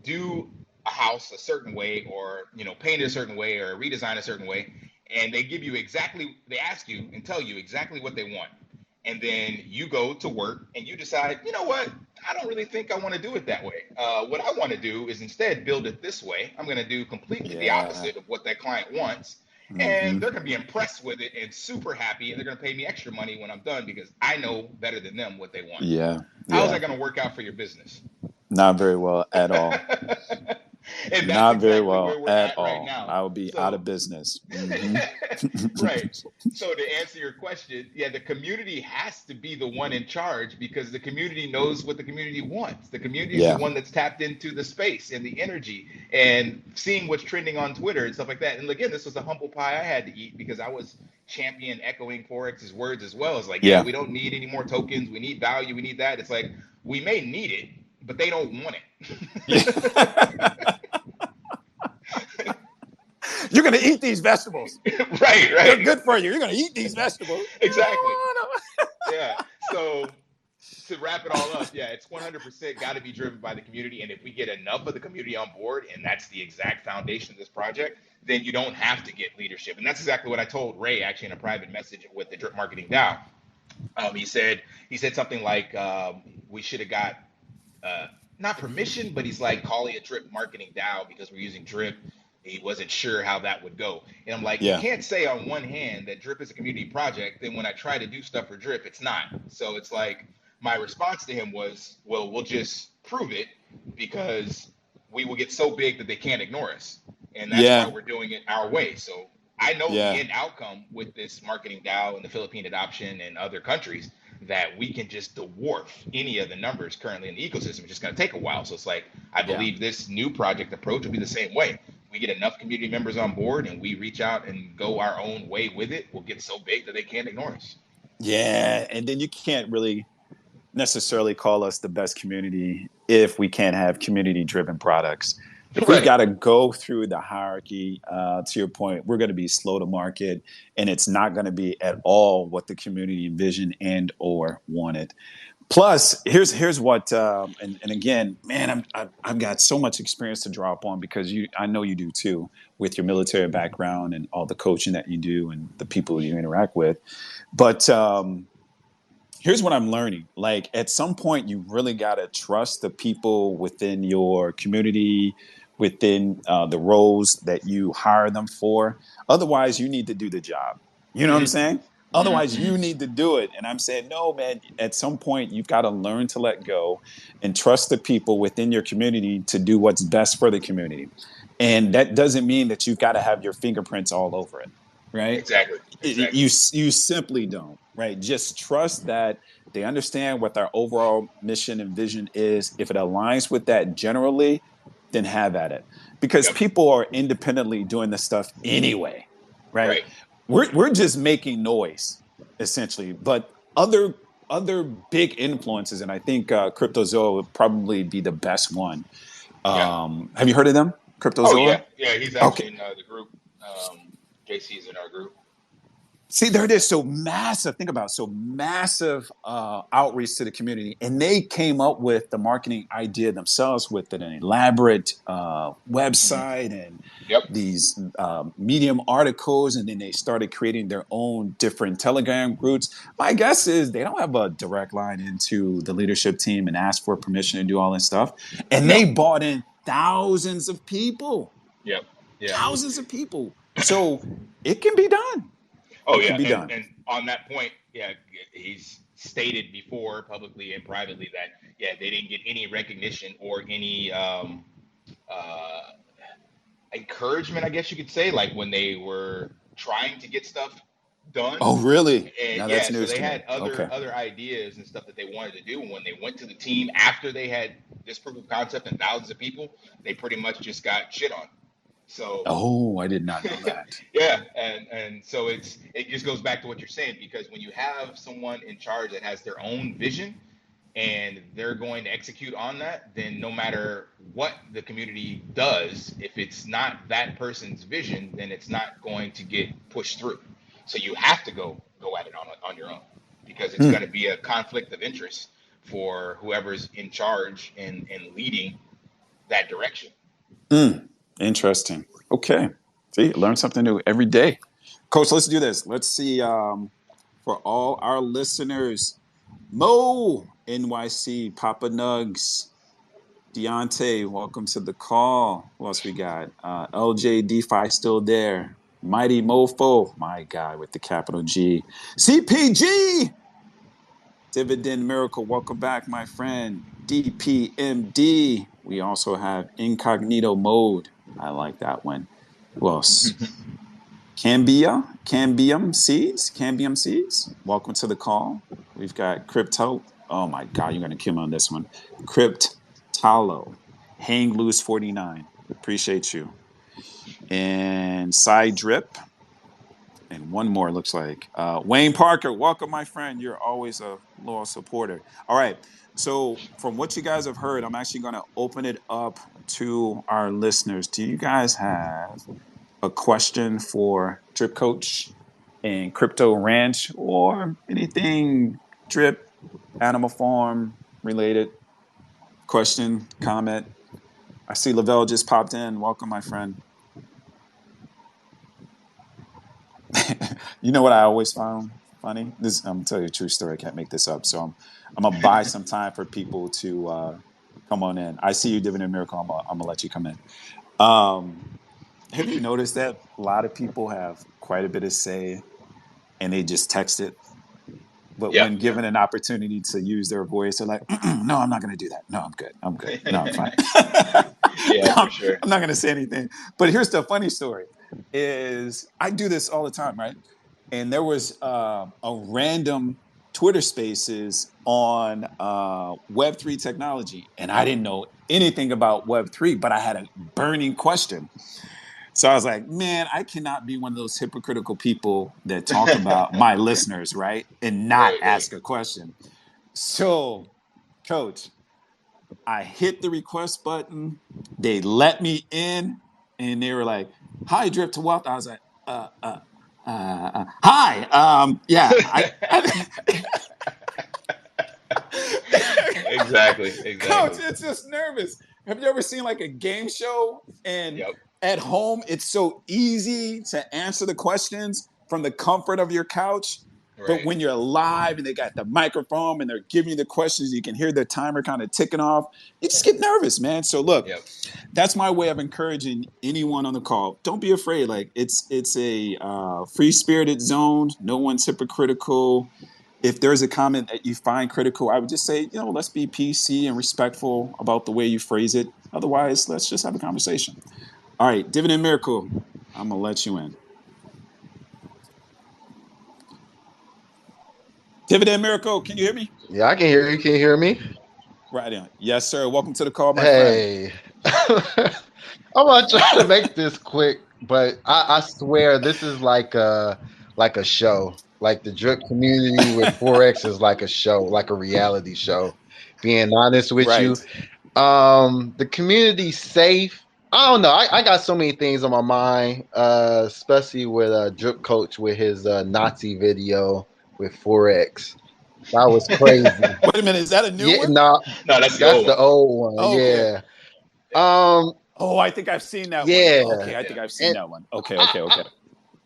do a house a certain way, or paint it a certain way, or redesign a certain way, and they ask you and tell you exactly what they want, and then you go to work and you decide, you know what, I don't really think I want to do it that way. What I want to do is instead build it this way. I'm going to do completely the Yeah. opposite of what that client wants. And Hmm. they're going to be impressed with it and super happy. And they're going to pay me extra money when I'm done because I know better than them what they want. Yeah. How is Yeah. that going to work out for your business? Not very well at all. And that's Not very exactly where well we're at at right all. now. I will be out of So, business. Hmm. right. So to answer your question, yeah, the community has to be the one in charge because the community knows what the community wants. The community is the Yeah. one that's tapped into the space and the energy and seeing what's trending on Twitter and stuff like that. And again, this was a humble pie I had to eat because I was champion echoing Forex's words as well. It's like, yeah, Yeah. we don't need any more tokens. We need value. We need that. It's like, we may need it, but they don't want Yeah. it. You're gonna eat these vegetables. Right, They're right. good for you. You're gonna eat these vegetables. Exactly. No, Yeah. So to wrap it all up, yeah, it's 100% got to be driven by the community. And if we get enough of the community on board, and that's the exact foundation of this project, then you don't have to get leadership. And that's exactly what I told Ray actually in a private message with the Drip Marketing DAO. He said something like we should have got uh, not permission, but he's like calling it Drip Marketing DAO because we're using Drip. He wasn't sure how that would go. And I'm like, you yeah. can't say on one hand that Drip is a community project, then when I try to do stuff for Drip, it's not. So it's like my response to him was, well, we'll just prove it because we will get so big that they can't ignore us. And that's why Yeah. we're doing it our way. So I know the Yeah. end outcome with this marketing DAO and the Philippine adoption and other countries that we can just dwarf any of the numbers currently in the ecosystem. It's just going to take a while. So it's like, I Yeah. believe this new project approach will be the same way. We get enough community members on board and we reach out and go our own way with it, we'll get so big that they can't ignore us. Yeah. And then you can't really necessarily call us the best community if we can't have community driven products. If we've Right. got to go through the hierarchy, to your point, we're going to be slow to market, and it's not going to be at all what the community envisioned and or wanted. Plus, here's what, and again, man, I've got so much experience to draw upon because I know you do too, with your military background and all the coaching that you do and the people you interact with. But here's what I'm learning. Like at some point, you really got to trust the people within your community, within the roles that you hire them for. Otherwise, you need to do the job. You know what I'm Mm-hmm. saying? Otherwise, Mm-hmm. you need to do it. And I'm saying, no, man, at some point, you've got to learn to let go and trust the people within your community to do what's best for the community. And that doesn't mean that you've got to have your fingerprints all over it, right? Exactly. You Exactly. you simply don't, right? Just trust that they understand what their overall mission and vision is. If it aligns with that generally, then have at it, because Yep. people are independently doing this stuff anyway, right? Right. We're just making noise essentially, but other big influences, and I think Cryptozoa would probably be the best one. Yeah. Have you heard of them, Oh yeah. Cryptozoa? Yeah. He's Okay. actually in the group. JC's in our group. See, there it is. So massive. Think about it. So massive outreach to the community, and they came up with the marketing idea themselves with an elaborate Mm-hmm. website and Yep. these Medium articles, and then they started creating their own different Telegram groups. My guess is they don't have a direct line into the leadership team and ask for permission to do all this stuff, and No. they bought in thousands of people, Yep. Yeah. thousands of people. So it can be done. Oh It can yeah, be and done. and on that point, yeah, he's stated before publicly and privately that yeah, they didn't get any recognition or any uh, encouragement, I guess you could say, like when they were trying to get stuff done. Oh, really? And Now that's yeah, so news they to me. had other Okay. other ideas and stuff that they wanted to do. And when they went to the team after they had this proof of concept and thousands of people, they pretty much just got shit on. So Oh, I did not know that. yeah, and so it just goes back to what you're saying because when you have someone in charge that has their own vision and they're going to execute on that, then no matter what the community does, if it's not that person's vision, then it's not going to get pushed through. So you have to go at it on your own because it's Hmm. going to be a conflict of interest for whoever's in charge and leading that direction. Hmm. Interesting. Okay. See, learn something new every day. Coach, let's do this. Let's see. for all our listeners. Mo, NYC, Papa Nugs, Deontay, welcome to the call. Who else we got? LJ Defi still there. Mighty Mofo, my God, with the capital G. CPG, Dividend Miracle, welcome back, my friend. DPMD. We also have Incognito Mode. I like that one. Who else? Cambium Seeds. Welcome to the call. We've got Crypto. Oh my God, you're gonna kill me on this one. Cryptalo. Hang Loose 49. Appreciate you. And Side Drip. And one more looks like Wayne Parker. Welcome, my friend. You're always a loyal supporter. All right. So from what you guys have heard, I'm actually going to open it up to our listeners. Do you guys have a question for Drip Coach and Crypto Ranch or anything Drip, Animal Farm related? Question, comment? I see Lavelle just popped in. Welcome, my friend. You know what I always found funny? This I'm gonna tell you a true story. I can't make this up. So I'm gonna buy some time for people to come on in. I see you, Dividend Miracle. I'm gonna let you come in. Have you noticed that a lot of people have quite a bit of say and they just text it? But Yep. when given an opportunity to use their voice, they're like, no, I'm not going to do that. No, I'm good. I'm good. No, I'm fine. Yeah, for sure. I'm not going to say anything. But here's the funny story is I do this all the time, right? And there was a random Twitter spaces on Web3 technology. And I didn't know anything about Web3, but I had a burning question. So I was like, man, I cannot be one of those hypocritical people that talk about my listeners, right? And not ask a question. So, Coach, I hit the request button. They let me in, and they were like, "Hi, Drip to Wealth." I was like, "Hi, yeah." Exactly. Coach, it's just nervous. Have you ever seen like a game show and Yep. at home it's so easy to answer the questions from the comfort of your couch? But Right. when you're live and they got the microphone and they're giving you the questions, you can hear the timer kind of ticking off. You just get nervous, man. So look, Yep. that's my way of encouraging anyone on the call. Don't be afraid. Like it's a free spirited zone. No one's hypocritical. If there's a comment that you find critical, I would just say, let's be PC and respectful about the way you phrase it. Otherwise, let's just have a conversation. All right, Dividend Miracle, I'm going to let you in. Dividend Miracle, can you hear me? Yeah, I can hear you. Can you hear me? Right on. Yes, sir. Welcome to the call, my friend. Hey. I'm gonna try to make this quick, but I swear this is like a show. Like the drip community with Forex is like a show, like a reality show. Being honest with you. Right. The community's safe. I don't know. I got so many things on my mind, especially with Drip Coach with his Nazi video with Forex. That was crazy. Wait a minute. Is that a new Yeah, one? no, No, that's the that's old the one. old one. Oh, okay. Yeah. Um. Oh, I think I've seen that one. Yeah. Okay, I think I've seen And that one. Okay. I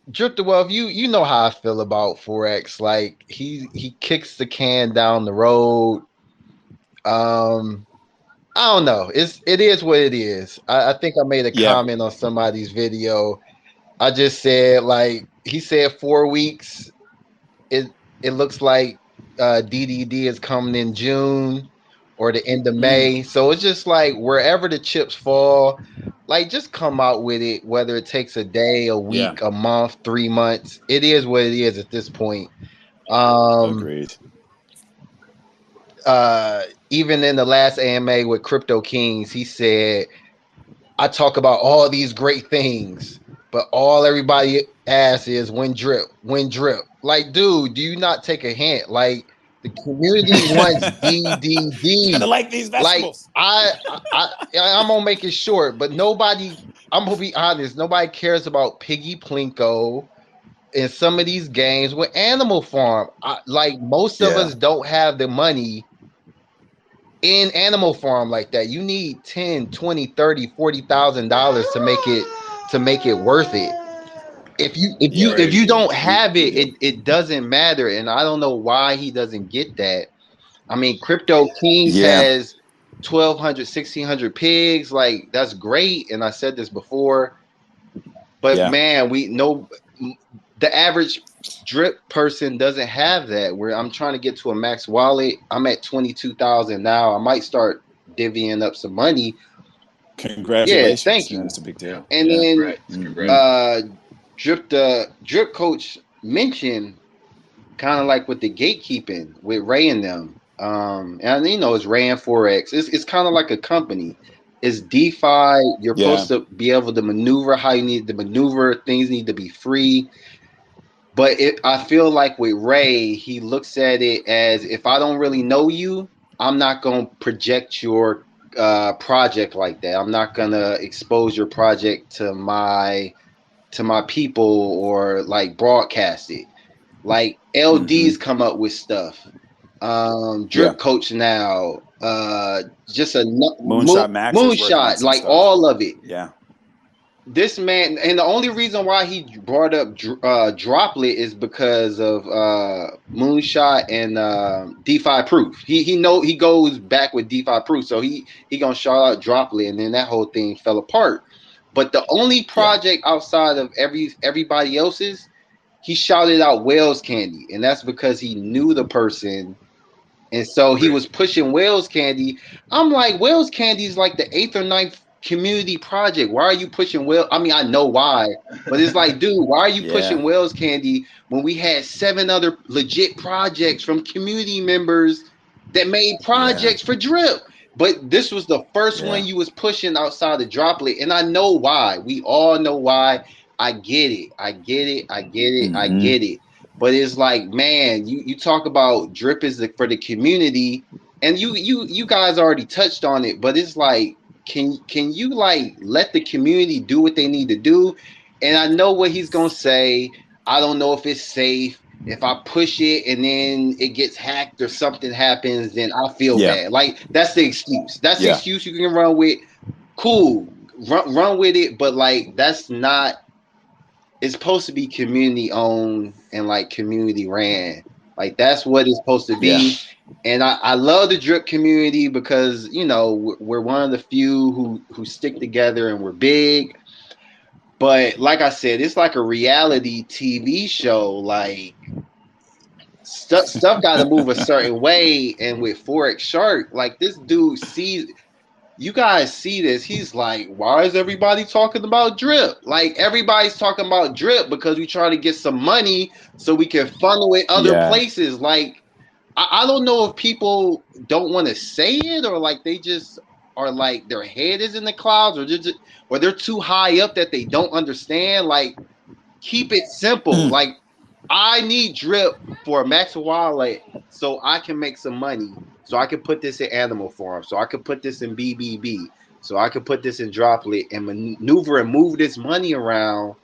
Drip the Wealth. You know how I feel about Forex. Like he kicks the can down the road. Um. I don't know. It is what it is. I think I made a Yep. comment on somebody's video. I just said like he said 4 weeks. It looks like DDD is coming in June or the end of May. So it's just like wherever the chips fall, like just come out with it, whether it takes a day, a Yeah. week, a month, 3 months. It is what it is at this point. Um Agreed. Even in the last AMA with Crypto Kings, he said, I talk about all these great things, but all everybody asks is when drip, when drip. Like, dude, do you not take a hint? Like, the community wants Kind of DDD. like these Like, vegetables. I'm gonna make it short, but nobody. I'm gonna be honest. Nobody cares about Piggy Plinko in some of these games with Animal Farm. Like, most of Yeah. us don't have the money in Animal Farm like that. You need 10, 20, 30, $40,000 to make it worth it. if you don't have we it, do. it doesn't matter. And I don't know why he doesn't get that. I mean, Crypto Kings Yeah, has 1,200, 1,600 pigs. Like, that's great. And I said this before, but yeah. man, the average drip person doesn't have that. Where I'm trying to get to a max wallet. I'm at 22,000 now. I might start divvying up some money. Yeah, Congratulations. thank Yeah, you. that's a big deal. And Yeah. then Congrats, Hmm. congrats. drip coach mentioned kind of like with the gatekeeping with Ray and them. And it's Ray and Forex. It's kind of like a company. It's DeFi. You're Yeah. supposed to be able to maneuver how you need to maneuver. Things need to be free. But I feel like with Ray, he looks at it as, if I don't really know you, I'm not going to project your project like that. I'm not going to expose your project to my people or like broadcast it. Like Hmm. LD's come up with stuff. Yeah. Drip coach now. Just a Moonshot Max is working on moonshot. some Like stuff. all of it. Yeah. This man, and the only reason why he brought up Droplet is because of Moonshot and DeFi Proof. He goes back with DeFi Proof, so he gonna shout out Droplet, and then that whole thing fell apart. But the only Yeah. project outside of everybody else's, he shouted out Whales Candy, and that's because he knew the person, and so he Right. was pushing Whales Candy. I'm like, Whales Candy is like the 8th or 9th community project. Why are you pushing Whale? I mean, I know why, but it's like, dude, why are you Yeah. pushing Whales Candy when we had 7 other legit projects from community members that made Yeah. projects for Drip? But this was the first Yeah. one you was pushing outside the Droplet, and I know why. We all know why. I get it. I get it. I get it. I Hmm. get it. But it's like, man, you talk about Drip is for the community, and you guys already touched on it. But it's like, can you like let the community do what they need to do? And I know what he's gonna say. I don't know if it's safe. If I push it and then it gets hacked or something happens, then I feel Yeah. bad. Like, that's the excuse. That's the Yeah. excuse you can run with. Cool, run with it. But like, that's not. It's supposed to be community owned and like community ran. Like, that's what it's supposed to Yeah. be. And I love the drip community because we're one of the few who stick together and we're big. But like I said, it's like a reality TV show. Like, stuff got to move a certain way. And with Forex Shark, like, this dude sees, you guys see this. He's like, why is everybody talking about drip? Like, everybody's talking about drip because we trying to get some money so we can funnel it other Yeah. places. Like, I don't know if people don't want to say it, or like they just are like their head is in the clouds, or they're too high up that they don't understand. Like, keep it simple. Mm. Like, I need drip for a max wallet so I can make some money. So I can put this in Animal Farm. So I can put this in BBB. So I can put this in Droplet and maneuver and move this money around.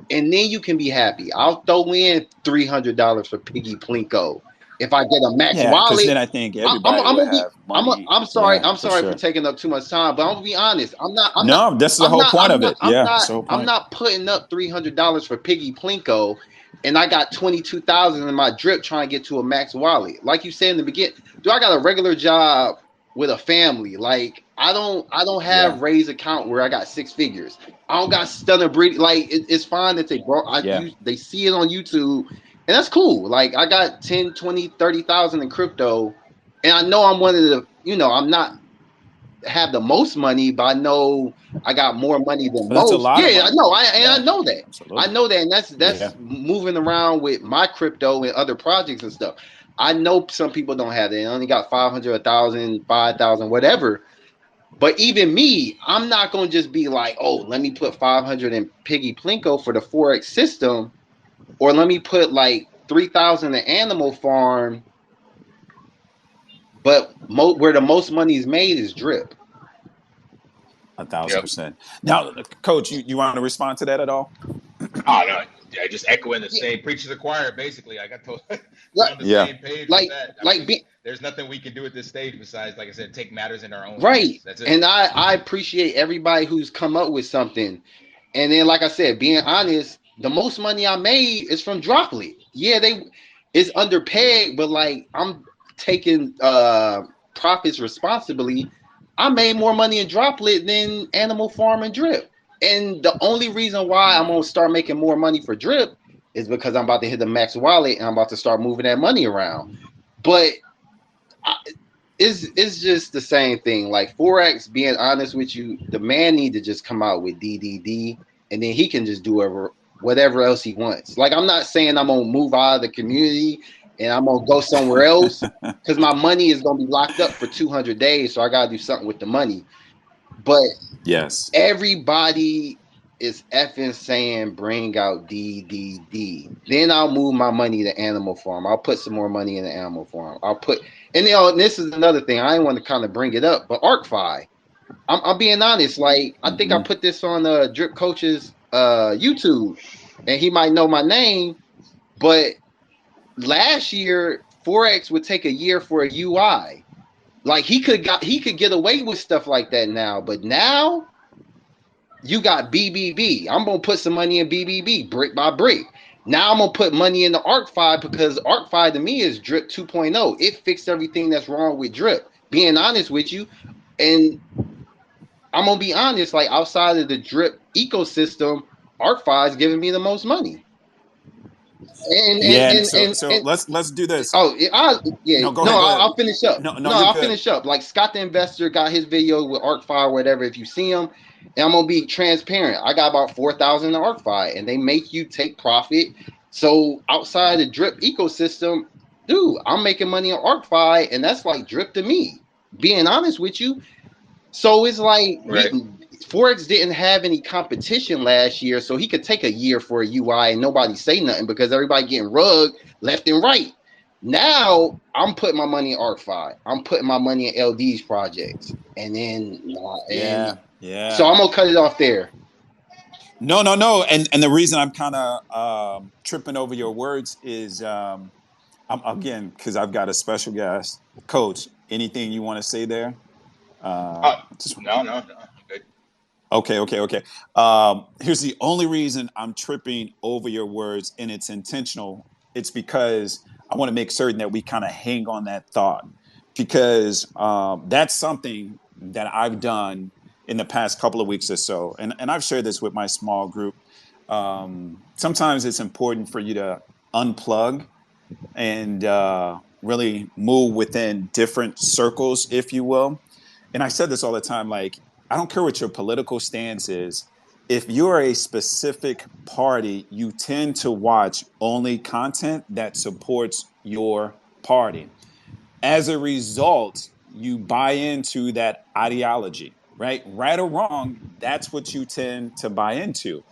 And then you can be happy. I'll throw in $300 for Piggy Plinko. If I get a max Yeah. Because wallet, then I think I'm everybody would gonna be. have money. I'm sorry. Yeah, I'm for sorry for sure. taking up too much time, but I'm gonna be honest. I'm not. I'm not. No, this is the I'm whole not. point I'm of not. it. I'm Yeah, not. that's the whole I'm point. not putting up $300 for Piggy Plinko, and I got 22,000 in my drip trying to get to a max wallet. Like you said in the beginning, do I got a regular job with a family? Like, I don't. I don't Yeah. have Ray's account where I got 6 figures. I don't got Stunner Breed. Like, it's fine that they brought. Yeah. They see it on YouTube, and that's cool. Like, I got 10, 20, 30,000 in crypto, and I know I'm one of the, I'm not have the most money, but I know I got more money than But that's a most. lot of Yeah, I money. know. I Yeah, know that. I absolutely. know that, and Yeah. that's moving around with my crypto and other projects and stuff. I know some people don't have that. They only got 500, 1,000, 5,000, whatever. But even me, I'm not gonna just be like, oh, let me put 500 in Piggy Plinko for the Forex system, or let me put like 3,000 in Animal Farm. But where the most money is made is drip. A thousand Yep. percent. Now, Coach, you want to respond to that at all? Oh no, I just echoing the Yeah, same preachers to the choir. Basically, I got told we're like on the Yeah. same page with like that. I like mean, be, there's nothing we can do at this stage besides, like I said, take matters in our own right. hands. That's it. And I appreciate everybody who's come up with something. And then, like I said, being honest, The most money I made is from Droplet. Yeah, it's underpaid, but like I'm taking profits responsibly. I made more money in Droplet than Animal Farm and Drip. And the only reason why I'm gonna start making more money for Drip is because I'm about to hit the max wallet and I'm about to start moving that money around. But I, it's just the same thing. Like Forex, being honest with you, the man need to just come out with DDD, and then he can just do whatever else he wants. Like I'm not saying I'm gonna move out of the community and I'm gonna go somewhere else because my money is gonna be locked up for 200 days, so I gotta do something with the money. But Yes. everybody is effing saying bring out DDD. Then I'll move my money to Animal Farm. I'll put some more money in the Animal Farm. And this is another thing. I didn't want to kind of bring it up, but ArcFi. I'm being honest. Like I think I Mm-hmm. put this on Drip Coach's YouTube, and he might know my name. But last year, Forex would take a year for a UI. Like he could get away with stuff like that now, but now you got BBB. I'm gonna put some money in BBB brick by brick. Now I'm gonna put money in the ArcFi because ArcFi to me is Drip 2.0. It fixed everything that's wrong with Drip. Being honest with you, and I'm gonna be honest, like outside of the Drip ecosystem, ArcFi is giving me the most money. And and Yeah, and and so and, so and let's do this. oh, yeah. No, go No, ahead, go ahead. I'll finish up. No, No, you're I'll good. finish up. Like Scott the Investor got his video with ArcFi or whatever. If you see him, and I'm gonna be transparent. I got about 4,000 in ArcFi, and they make you take profit. So outside the Drip ecosystem, dude, I'm making money on ArcFi, and that's like Drip to me. Being honest with you, so it's like Right. Forex didn't have any competition last year, so he could take a year for a UI and nobody say nothing because everybody getting rugged left and right. Now I'm putting my money in ArcFi. I'm putting my money in LD's projects, and then Yeah, so yeah. I'm gonna cut it off there. No. And the reason I'm kind of tripping over your words is I'm again because I've got a special guest, Coach. Anything you want to say there? Uh, Just no. I'm good. okay. Here's the only reason I'm tripping over your words, and it's intentional. It's because I want to make certain that we kind of hang on that thought, because that's something that I've done in the past couple of weeks or so, and I've shared this with my small group. Sometimes it's important for you to unplug and really move within different circles, if you will. And I said this all the time, like, I don't care what your political stance is. If you're a specific party, you tend to watch only content that supports your party. As a result, you buy into that ideology, right? Right or wrong, that's what you tend to buy into.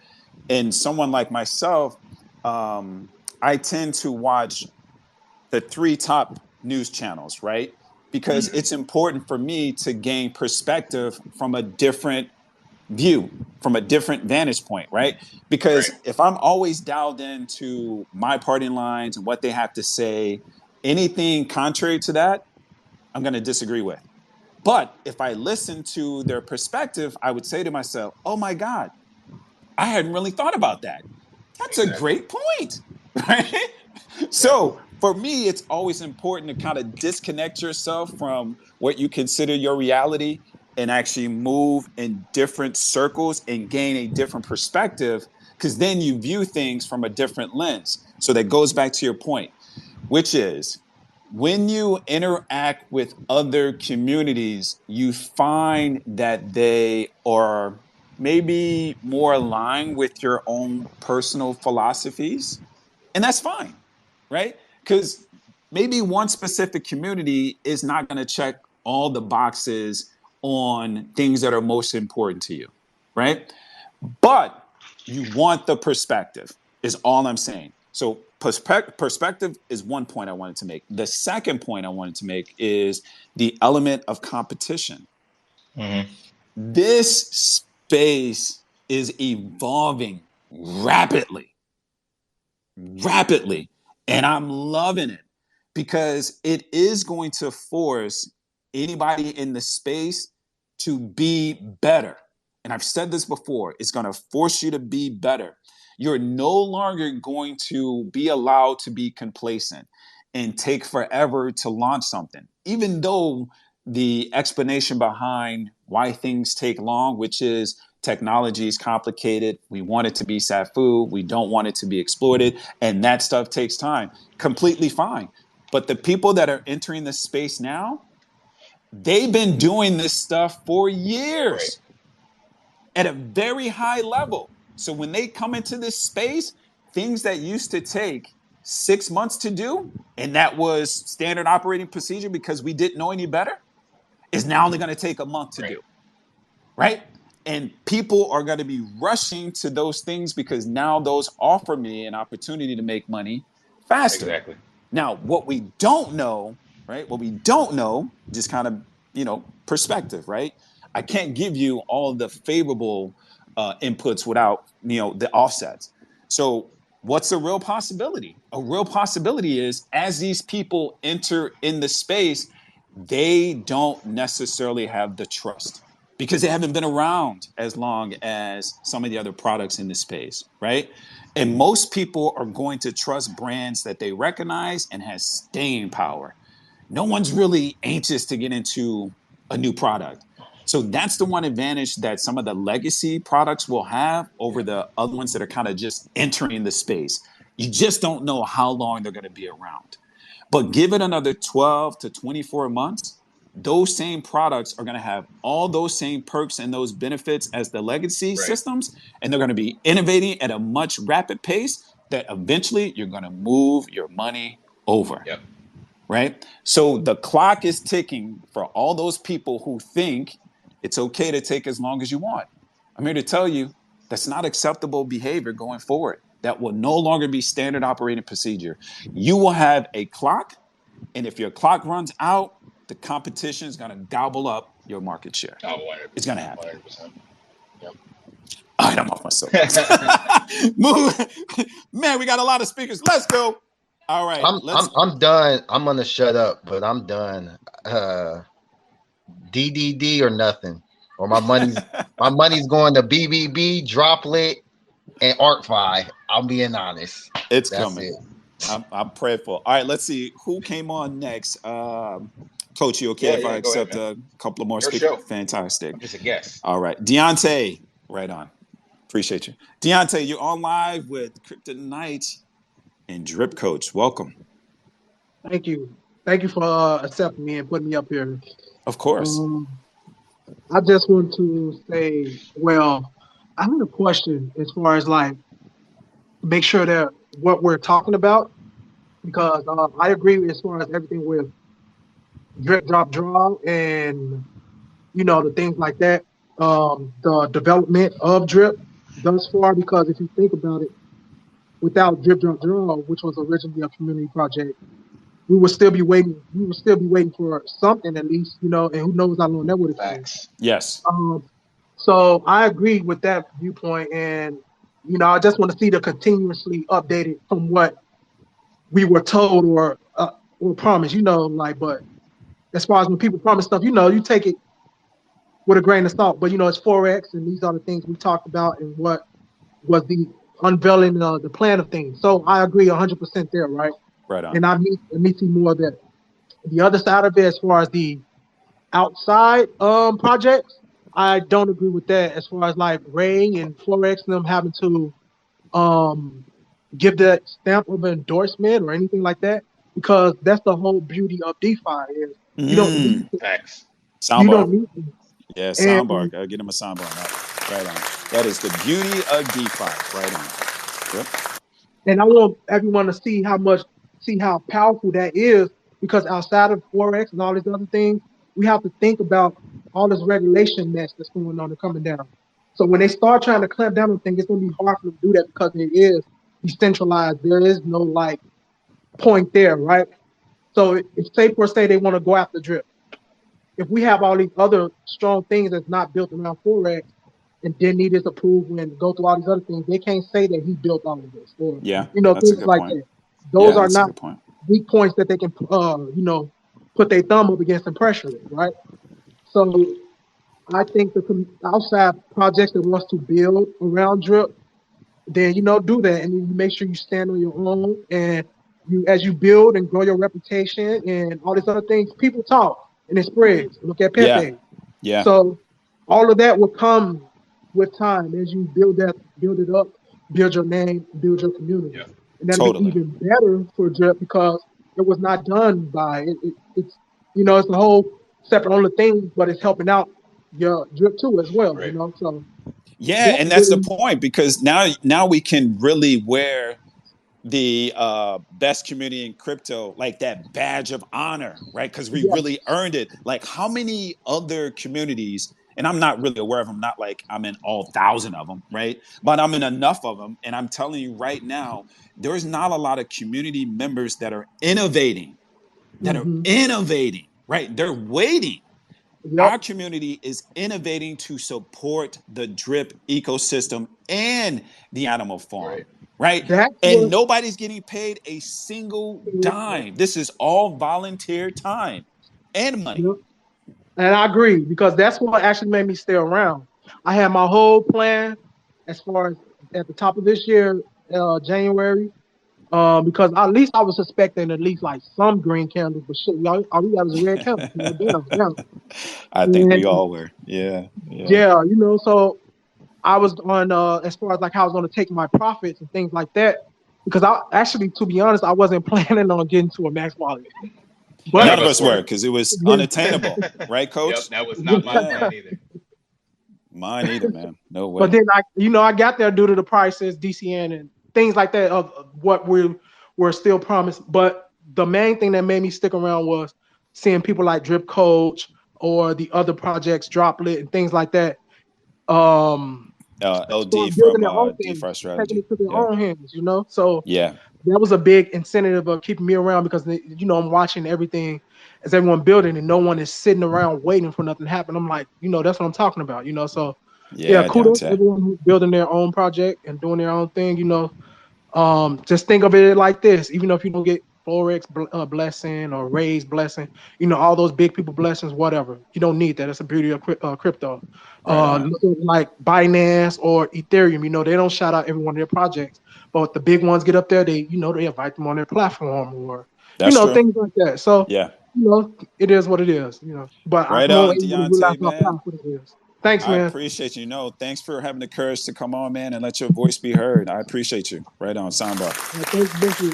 And someone like myself, I tend to watch the three top news channels, right? Because Mm-hmm. it's important for me to gain perspective from a different view, from a different vantage point, right? Right. Because if I'm always dialed into my party lines and what they have to say, anything contrary to that, I'm going to disagree with. But if I listen to their perspective, I would say to myself, oh my God, I hadn't really thought about that. That's a Exactly. great point, right? Exactly. So for me, it's always important to kind of disconnect yourself from what you consider your reality and actually move in different circles and gain a different perspective, because then you view things from a different lens. So that goes back to your point, which is when you interact with other communities, you find that they are maybe more aligned with your own personal philosophies, and that's fine, right? Because maybe one specific community is not going to check all the boxes on things that are most important to you, right? But you want the perspective, is all I'm saying. So perspective is one point I wanted to make. The second point I wanted to make is the element of competition. Mm-hmm. This space is evolving rapidly, rapidly. And I'm loving it because it is going to force anybody in the space to be better. And I've said this before, it's going to force you to be better. You're no longer going to be allowed to be complacent and take forever to launch something, even though the explanation behind why things take long, which is technology is complicated. We want it to be SAFU. We don't want it to be exploited. And that stuff takes time. Completely fine. But the people that are entering the space now, they've been doing this stuff for Right. years at a very high level. So when they come into this space, things that used to take 6 months to do, and that was standard operating procedure because we didn't know any better, is now only going to take a month to Right. do. Right? And people are going to be rushing to those things because now those offer me an opportunity to make money faster. Exactly. Now, what we don't know, right? What we don't know, just kind of, perspective, right? I can't give you all the favorable inputs without, the offsets. So, what's a real possibility? A real possibility is as these people enter in the space, they don't necessarily have the trust because they haven't been around as long as some of the other products in the space, right? And most people are going to trust brands that they recognize and has staying power. No one's really anxious to get into a new product. So that's the one advantage that some of the legacy products will have over the other ones that are kind of just entering the space. You just don't know how long they're going to be around. But give it another 12 to 24 months, those same products are going to have all those same perks and those benefits as the legacy Right. systems, and they're going to be innovating at a much rapid pace that eventually you're going to move your money over. Yep. Right? So the clock is ticking for all those people who think it's okay to take as long as you want. I'm here to tell you that's not acceptable behavior going forward. That will no longer be standard operating procedure. You will have a clock, and if your clock runs out, the competition is going to gobble up your market share. Oh, 100%. It's going to happen. 100%. Yep. All right, I'm off my soapbox. Man, we got a lot of speakers. Let's go. All right, I'm done. I'm gonna shut up, but I'm done. DDD or nothing, or my money's going to BBB, Droplet, and ArtFi. I'm being honest. It's That's coming. it. I'm prayerful. All right, let's see who came on next. Coach, you okay if I Go ahead, accept a couple of more Your speakers? show. Fantastic. I'm just a guest. All right, Deontay, right on. Appreciate you, Deontay. You're on live with Kryptonite and Drip Coach. Welcome. Thank you for accepting me and putting me up here. Of course. I just want to say, well, I have a question as far as like make sure that what we're talking about, because I agree as far as everything with drip, drop, draw, and the things like that. The development of drip thus far, because if you think about it, without drip, drop, draw, which was originally a community project, we would still be waiting. We would still be waiting for something at least, and who knows how long that would have been. Facts. Yes. So I agree with that viewpoint, and I just want to see the continuously updated from what we were told or promised. But as far as when people promise stuff, you take it with a grain of salt. But it's Forex, and these are the things we talked about, and what was the unveiling the plan of things. So I agree 100% there, right? Right on. And I need to see more of that. The other side of it, as far as the outside projects, I don't agree with that. As far as like Ray and Forex and them having to give that stamp of endorsement or anything like that, because that's the whole beauty of DeFi is you don't need to, Facts. you Soundbar. don't need to. Yeah, soundbar. Gotta get him a soundbar. Right on. That is the beauty of DeFi. Right on. Yep. And I want everyone to see how powerful that is, because outside of Forex and all these other things, we have to think about all this regulation mess that's going on and coming down. So when they start trying to clamp down on things, it's going to be hard for them to do that because it is decentralized. There is no like point there, right? So if say they want to go after drip, if we have all these other strong things that's not built around Forex and then need his approval and go through all these other things, they can't say that he built all of this or Yeah, that's a things good like point. that. Those are that's a not good point. weak points that they can put their thumb up against and pressure it, right? So I think the outside projects that wants to build around drip, then do that, and then you make sure you stand on your own, and as you build and grow your reputation and all these other things, people talk and it spreads. Look at Yeah. Pepe. Yeah. So all of that will come with time as you build it up, build your name, build your community, Yeah. and that'll be Totally. even better for Drip because it was not done by it's it's a whole separate only thing, but it's helping out your Drip too as well. Right. So Yeah, that's and that's the really point because now we can really wear the best community in crypto like that badge of honor, right? Because we yes. really earned it. Like how many other communities, and I'm not really aware of them, not like I'm in all 1,000 of them, right? But I'm in enough of them, and I'm telling you right now, there's not a lot of community members that are innovating, Mm-hmm. right? They're waiting. Yep. Our community is innovating to support the drip ecosystem and the animal farm, Right. right? That's And what. nobody's getting paid a single dime. This is all volunteer time and money. Yep. And I agree because that's what actually made me stay around. I had my whole plan as far as at the top of this year, January, because at least I was suspecting at least like some green candles, but shit, all we got was a red candle. Damn. I think we And all were. Yeah. Yeah. yeah, so I was on as far as like how I was going to take my profits and things like that. Because I actually, to be honest, I wasn't planning on getting to a max wallet. None But None of of us us were were. because it was yeah, unattainable, right, Yep. coach? That was not my Yeah. plan either. Mine either, man. No but way. then I got there due to the prices, DCN and things like that of what we're still promised. But the main thing that made me stick around was seeing people like Drip Coach or the other projects, Droplet and things like that. LD Start building from their own thing, DeFi taking Strategy. it to their Yeah. own hands. So Yeah. that was a big incentive of keeping me around because I'm watching everything as everyone building and no one is sitting around waiting for nothing to happen. I'm like, that's what I'm talking about. So yeah, Yeah, kudos to Dante. everyone who's building their own project and doing their own thing. Just think of it like this: even if you don't get Forex blessing or Ray's blessing, all those big people blessings, whatever. You don't need that. That's the beauty of crypto. Right on. Look at like Binance or Ethereum. They don't shout out every one of their projects, but the big ones get up there. They invite them on their platform or That's true. things like that. So Yeah. it is what it is. But I Right want on, everyone to realize Deontay, how man. powerful it is. Thanks, I man. appreciate you. Thanks for having the courage to come on, man, and let your voice be heard. I appreciate you. Right on, soundbar. Thanks, both of you.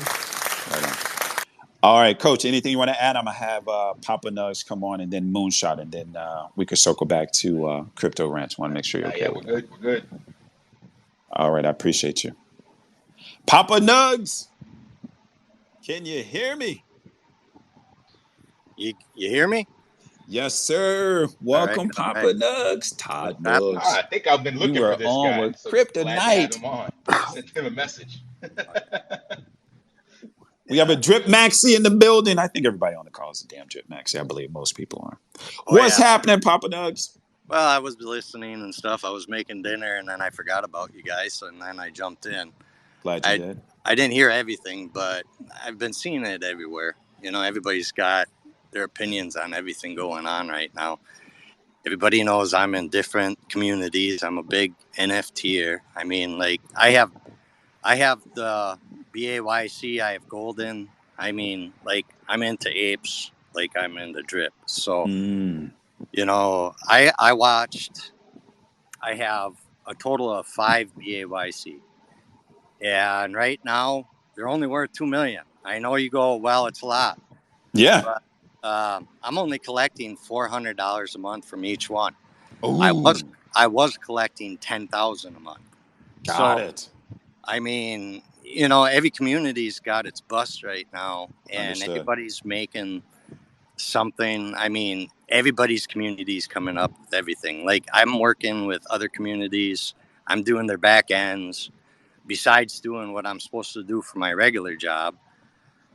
Right on. All right, Coach. Anything you want to add? I'm gonna have Papa Nugs come on, and then Moonshot, and then we could circle back to Crypto Ranch. Want to make sure you're okay Yeah, with we're that. good. We're good. All right, I appreciate you, Papa Nugs. Can you hear me? You hear me? Yes, sir. All right, Welcome, all right. Papa Nugs. What's Todd happening? Nugs. I think I've been You looking for were this on guy, with so glad to have Kryptonite. him on. Sent him a message. We have a Drip Maxi in the building. I think everybody on the call is a damn Drip Maxi. I believe most people are. Oh What's yeah. happening, Papa Nugs? Well, I was listening and stuff. I was making dinner, and then I forgot about you guys, and then I jumped in. Glad you did. I didn't hear everything, but I've been seeing it everywhere. Everybody's got their opinions on everything going on right now. Everybody knows I'm in different communities. I'm a big NFTer. I mean, like I have the BAYC. I have Golden. I mean, like I'm into apes. Like I'm into drip. So I watched. I have a total of 5 BAYC, and right now they're only worth 2 million. I know you go, well, it's a lot, Yeah. but I'm only collecting $400 a month from each one. Ooh. I was collecting 10,000 a month. Got So it. I mean, every community's got its bust right now, and Understood. everybody's making something. I mean, everybody's community's coming up with everything. Like I'm working with other communities. I'm doing their back ends besides doing what I'm supposed to do for my regular job,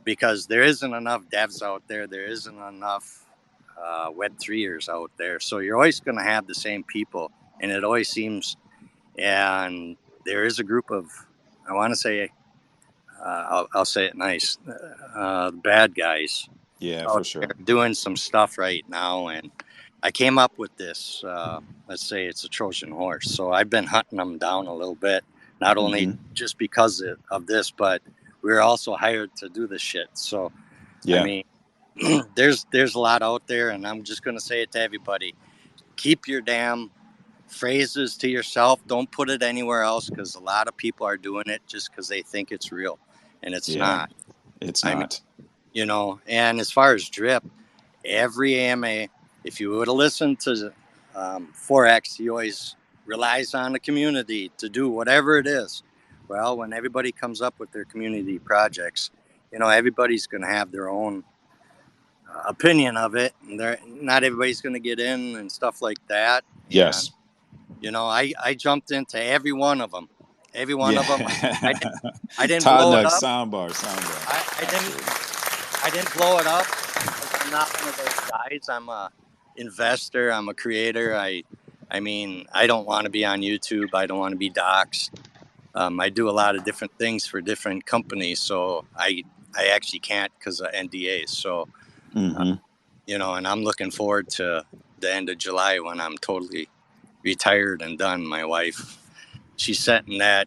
because there isn't enough devs out there. There isn't enough Web3ers out there. So you're always going to have the same people. And it always seems, and there is a group of, I want to say, I'll say it nice, bad guys. Yeah, out for sure. there doing some stuff right now. And I came up with this, let's say it's a Trojan horse. So I've been hunting them down a little bit. not only just because of this, but we were also hired to do this shit. So, Yeah. I mean, there's a lot out there, and I'm just going to say it to everybody. Keep your damn phrases to yourself. Don't put it anywhere else, because a lot of people are doing it just because they think it's real, and it's not. It's I not. mean, you know, and as far as drip, every AMA, if you would have listened to Forex, he always relies on the community to do whatever it is. Well, when everybody comes up with their community projects, you know, everybody's going to have their own opinion of it. Not everybody's going to get in and stuff like that. Yes. And, you know, I jumped into every one of them. Every one of them. I didn't Todd blow it Nuck, up. soundbar. I didn't blow it up. I'm not one of those guys. I'm a investor. I'm a creator. I mean, I don't want to be on YouTube. I don't want to be doxxed. I do a lot of different things for different companies, so I actually can't because of NDAs. So, you know, and I'm looking forward to the end of July when I'm totally retired and done. My wife, she's setting that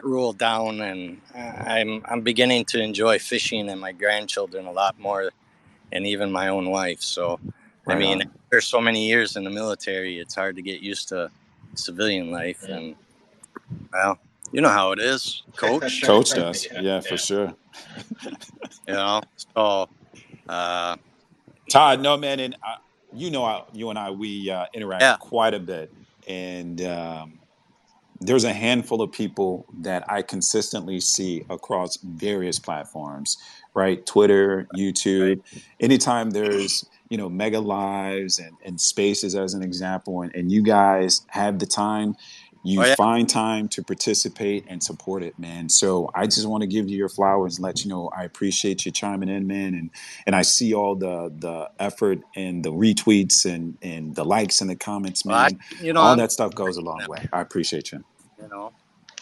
rule down, and I'm beginning to enjoy fishing and my grandchildren a lot more, and even my own wife. So, I mean, there's so many years in the military, it's hard to get used to civilian life. And, well, you know how it is. Coach does. Yeah, for sure. You know, so Todd, no, man, and you know, you and I, we interact quite a bit, and there's a handful of people that I consistently see across various platforms, right? Twitter, YouTube. Anytime there's, you know, mega lives and spaces as an example, and you guys have the time, you find time to participate and support it, man. So I just want to give you your flowers and let you know I appreciate you chiming in, man. And I see all the effort and the retweets and the likes and the comments, man. you know, all that stuff goes a long way. I appreciate you. You know,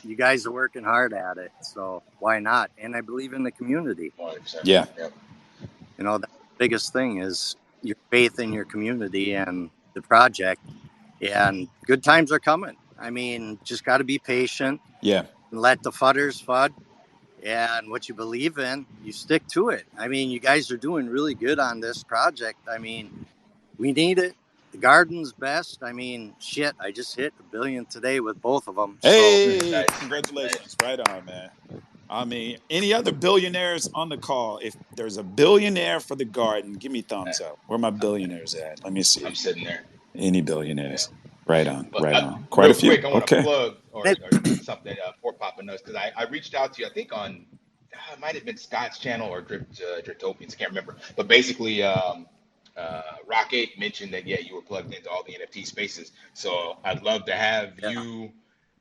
you guys are working hard at it, so why not? And I believe in the community. 100%. Yeah. You know, the biggest thing is your faith in your community and the project, and good times are coming. I mean, just got to be patient. Yeah. And let the fudders fud. And what you believe in, you stick to it. I mean, you guys are doing really good on this project. I mean, we need it. The garden's best. I mean, shit, I just hit $1 billion today with both of them. Hey, congratulations. Right on, man. I mean, any other billionaires on the call? If there's a billionaire for the garden, give me thumbs up. Where my billionaires at? Let me see. I'm sitting there. Any billionaires? Right on, But, right on. Quite a few. Quick, I want to plug or something for Papa Nuts, because I reached out to you, I think on, it might have been Scott's channel or Driptopians, I can't remember. But basically, Rocket mentioned that, you were plugged into all the NFT spaces. So I'd love to have you,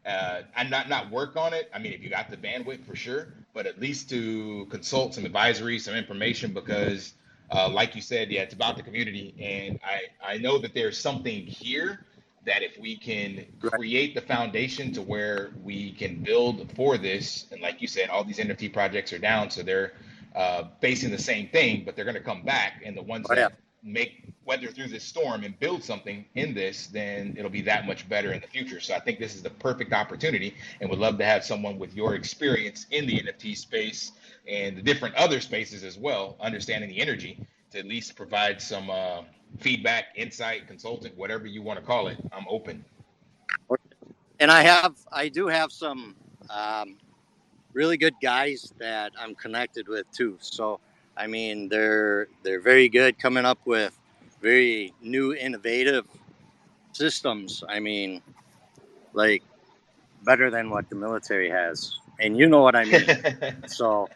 and not work on it. I mean, if you got the bandwidth, for sure, but at least to consult some advisory, some information, because like you said, it's about the community. And I know that there's something here that if we can create the foundation to where we can build for this, and like you said, all these NFT projects are down, so they're facing the same thing, but they're going to come back, and the ones that weather through this storm and build something in this, then it'll be that much better in the future. So I think this is the perfect opportunity, and would love to have someone with your experience in the NFT space and the different other spaces as well, understanding the energy, to at least provide some feedback, insight, consultant, whatever you want to call it. I'm open. And I do have some really good guys that I'm connected with too. So I mean, they're very good, coming up with very new, innovative systems. I mean, like better than what the military has, and you know what I mean. So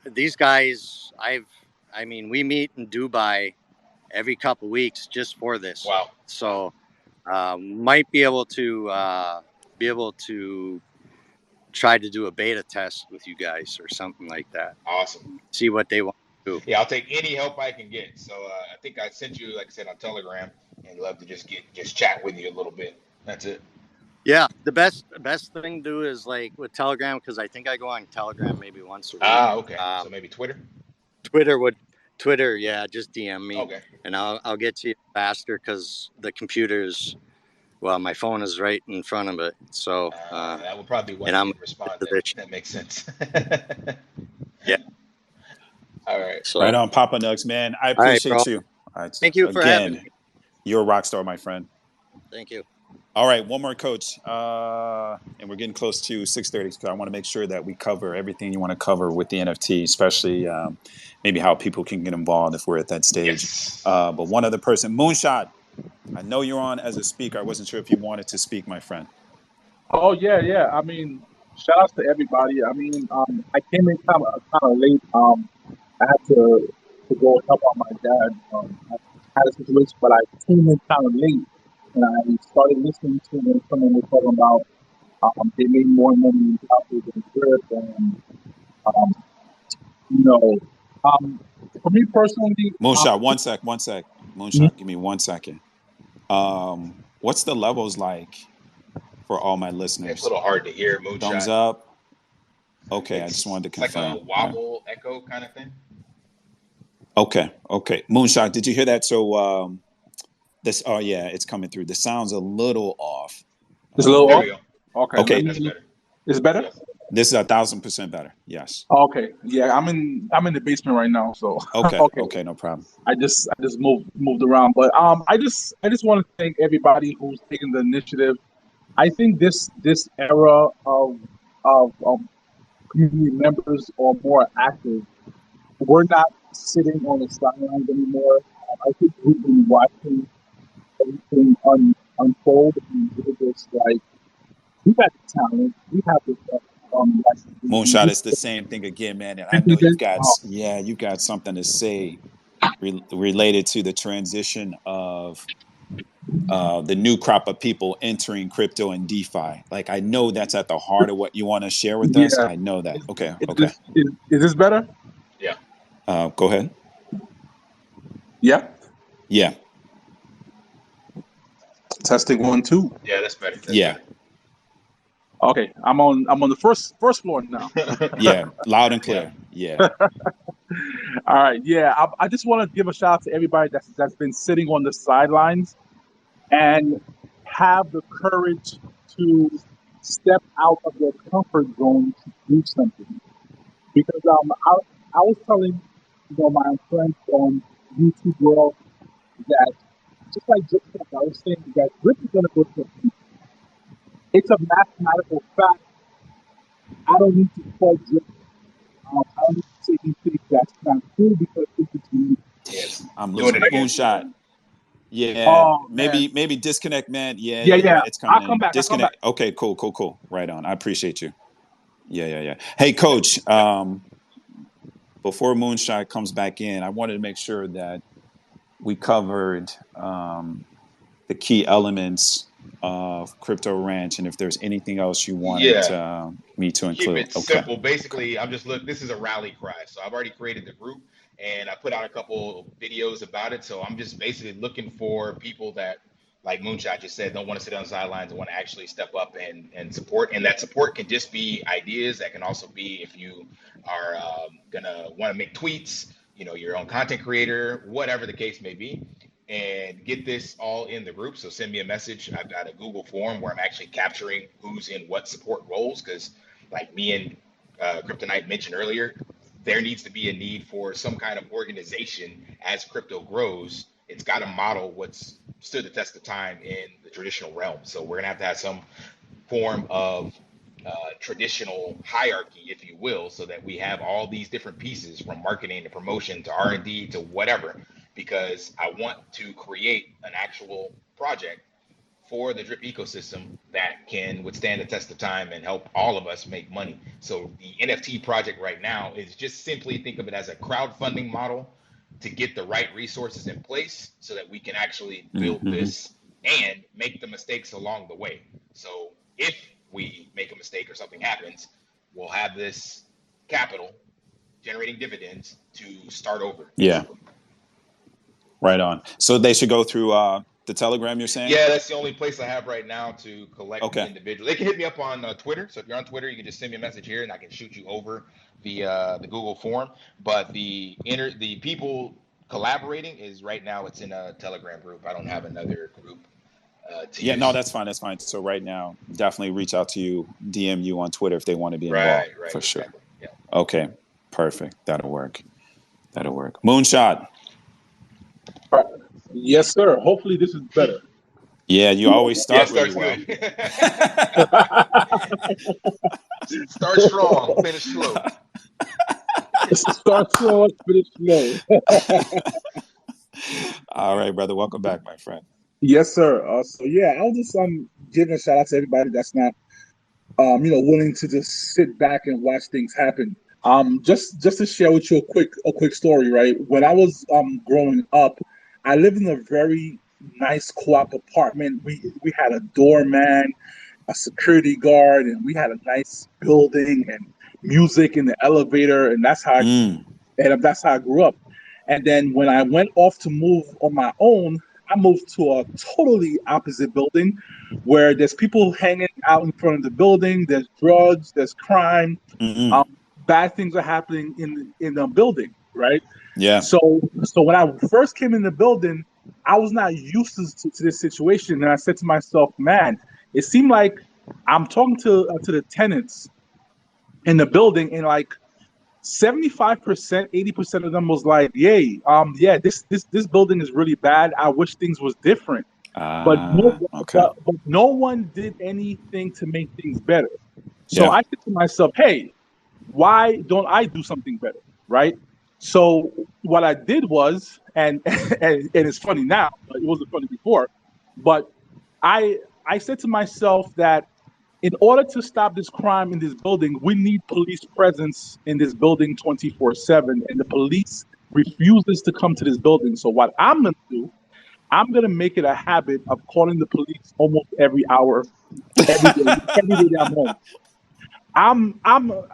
these guys, I mean, we meet in Dubai every couple of weeks just for this. Wow. So might be able to try to do a beta test with you guys or something like that. Awesome. See what they want to do. Yeah, I'll take any help I can get. So I think I sent you, like I said, on Telegram, and love to just chat with you a little bit. That's it. Yeah, the best thing to do is like with Telegram, because I think I go on Telegram maybe once a week. Okay. So maybe Twitter. Twitter, yeah, just DM me. Okay. And I'll get to you faster, because the computers Well, my phone is right in front of it, so that would probably be why and you I'm didn't respond. to this. That makes sense. Yeah. All right. So, Right on, Papa Nugs, man. I all right, bro. appreciate you. All right. Thank you for having Again, me. you're a rock star, my friend. Thank you. All right, one more, Coach. And we're getting close to 6:30, so I want to make sure that we cover everything you want to cover with the NFT, especially maybe how people can get involved if we're at that stage. Yes. But one other person, Moonshot, I know you're on as a speaker. I wasn't sure if you wanted to speak, my friend. Oh yeah. I mean, shout outs to everybody. I mean, I came in kind of late. I had to go help out my dad. I had a situation, but I came in kind of late, and I started listening to when someone was talking about they made more money in Calgary than Europe, and um, you know, for me personally, Moonshot, one sec. mhm, Moonshot, give me 1 second. What's the levels like for all my It's a listeners? little hard to hear, Thumbs Moonshot. up. Okay, I just It's wanted to it's like a confirm. All right. wobble echo kind of thing. Okay. Moonshot, did you hear that? So this, oh yeah, it's coming through. The sound's a little off. it's a little There off. we go. Okay, let Okay, That's me. better. Is it better? Yep. this is 1,000% better. Yes. Okay, yeah, I'm in the basement right now, so Okay. okay. Okay. No problem. I just moved around, but I just want to thank everybody who's taken the initiative. I think this era of community members are more active. We're not sitting on the sidelines anymore. I think we've been watching everything unfold, and we're just like, we got the talent, we have the Moonshot, we it's the same thing again, man. And I know implement. you've got something to say related to the transition of the new crop of people entering crypto and DeFi. Like, I know that's at the heart of what you want to share with us. Yeah, I know that. is, Okay. is this is this better? Yeah. Go ahead. Yeah. Yeah. Testing 1 2. Yeah, that's better. That's Yeah. better. Okay, I'm on the first floor now. Yeah. Loud and Yeah. clear. Yeah. All right, yeah. I just want to give a shout out to everybody that's been sitting on the sidelines and have the courage to step out of their comfort zone to do something. Because I was telling my friends on YouTube world that just like I was saying that Drip is gonna go to it's a mathematical fact. I don't need to call Drip. I don't need to say anything that's not true because this is me. Yes. I'm Doing losing it again. Moonshot. Yeah, Oh man. maybe disconnect, man. Yeah. It's coming I'll come in. back. I'll come back. Disconnect. Okay, cool. Right on. I appreciate you. Yeah. Hey, Coach. Yep. Before Moonshot comes back in, I wanted to make sure that we covered the key elements of Crypto Ranch, and if there's anything else you wanted Yeah. me to Keep include. it Okay. simple. Basically, I'm just look. This is a rally cry, so I've already created the group and I put out a couple videos about it. So I'm just basically looking for people that, like Moonshot just said, don't want to sit on the sidelines and want to actually step up and support. And that support can just be ideas. That can also be if you are gonna want to make tweets, your own content creator, whatever the case may be. And get this all in the group. So send me a message. I've got a Google form where I'm actually capturing who's in what support roles because like me and Kryptonite mentioned earlier, there needs to be a need for some kind of organization as crypto grows. It's got to model what's stood the test of time in the traditional realm. So we're gonna have to have some form of traditional hierarchy, if you will, so that we have all these different pieces from marketing to promotion to R&D to whatever. Because I want to create an actual project for the drip ecosystem that can withstand the test of time and help all of us make money. So the NFT project right now is just simply think of it as a crowdfunding model to get the right resources in place so that we can actually build Mm-hmm. this and make the mistakes along the way. So if we make a mistake or something happens, we'll have this capital generating dividends to start over, Yeah. basically. Right on. So they should go through the Telegram. You're saying? Yeah, that's the only place I have right now to collect the Okay. individual. They can hit me up on Twitter. So if you're on Twitter, you can just send me a message here, and I can shoot you over the Google form. But the people collaborating is right now it's in a Telegram group. I don't have another group to Yeah, no, use. that's fine. That's fine. So right now, definitely reach out to you, DM you on Twitter if they want to be involved. Right, For sure. exactly. Yeah. Okay, perfect. That'll work. That'll work. Moonshot. All right. Yes, sir. Hopefully this is better. Yeah, you always Yeah, start really starts well. good. Start strong, finish slow. Start slow, finish slow. All right, brother. Welcome back, my friend. Yes, sir. So yeah, I'll just giving a shout out to everybody that's not willing to just sit back and watch things happen. Just to share with you a quick story, right? When I was growing up, I lived in a very nice co-op apartment. We had a doorman, a security guard, and we had a nice building and music in the elevator, and Mm. that's how I grew up. And then when I went off to move on my own, I moved to a totally opposite building where there's people hanging out in front of the building, there's drugs, there's crime, Mm-mm. um, bad things are happening in the building, right? Yeah. So when I first came in the building, I was not used to this situation, and I said to myself, "Man, it seemed like I'm talking to the tenants in the building, and like 75%, 80% of them was like, "Yay, yeah, this building is really bad. I wish things was different." But Okay. but no one did anything to make things better. So Yeah. I said to myself, "Hey, why don't I do something better?" Right? So what I did was, and it's funny now, but it wasn't funny before. But I said to myself that in order to stop this crime in this building, we need police presence in this building 24/7, and the police refuses to come to this building. So what I'm gonna do, I'm gonna make it a habit of calling the police almost every hour, every day that I'm home.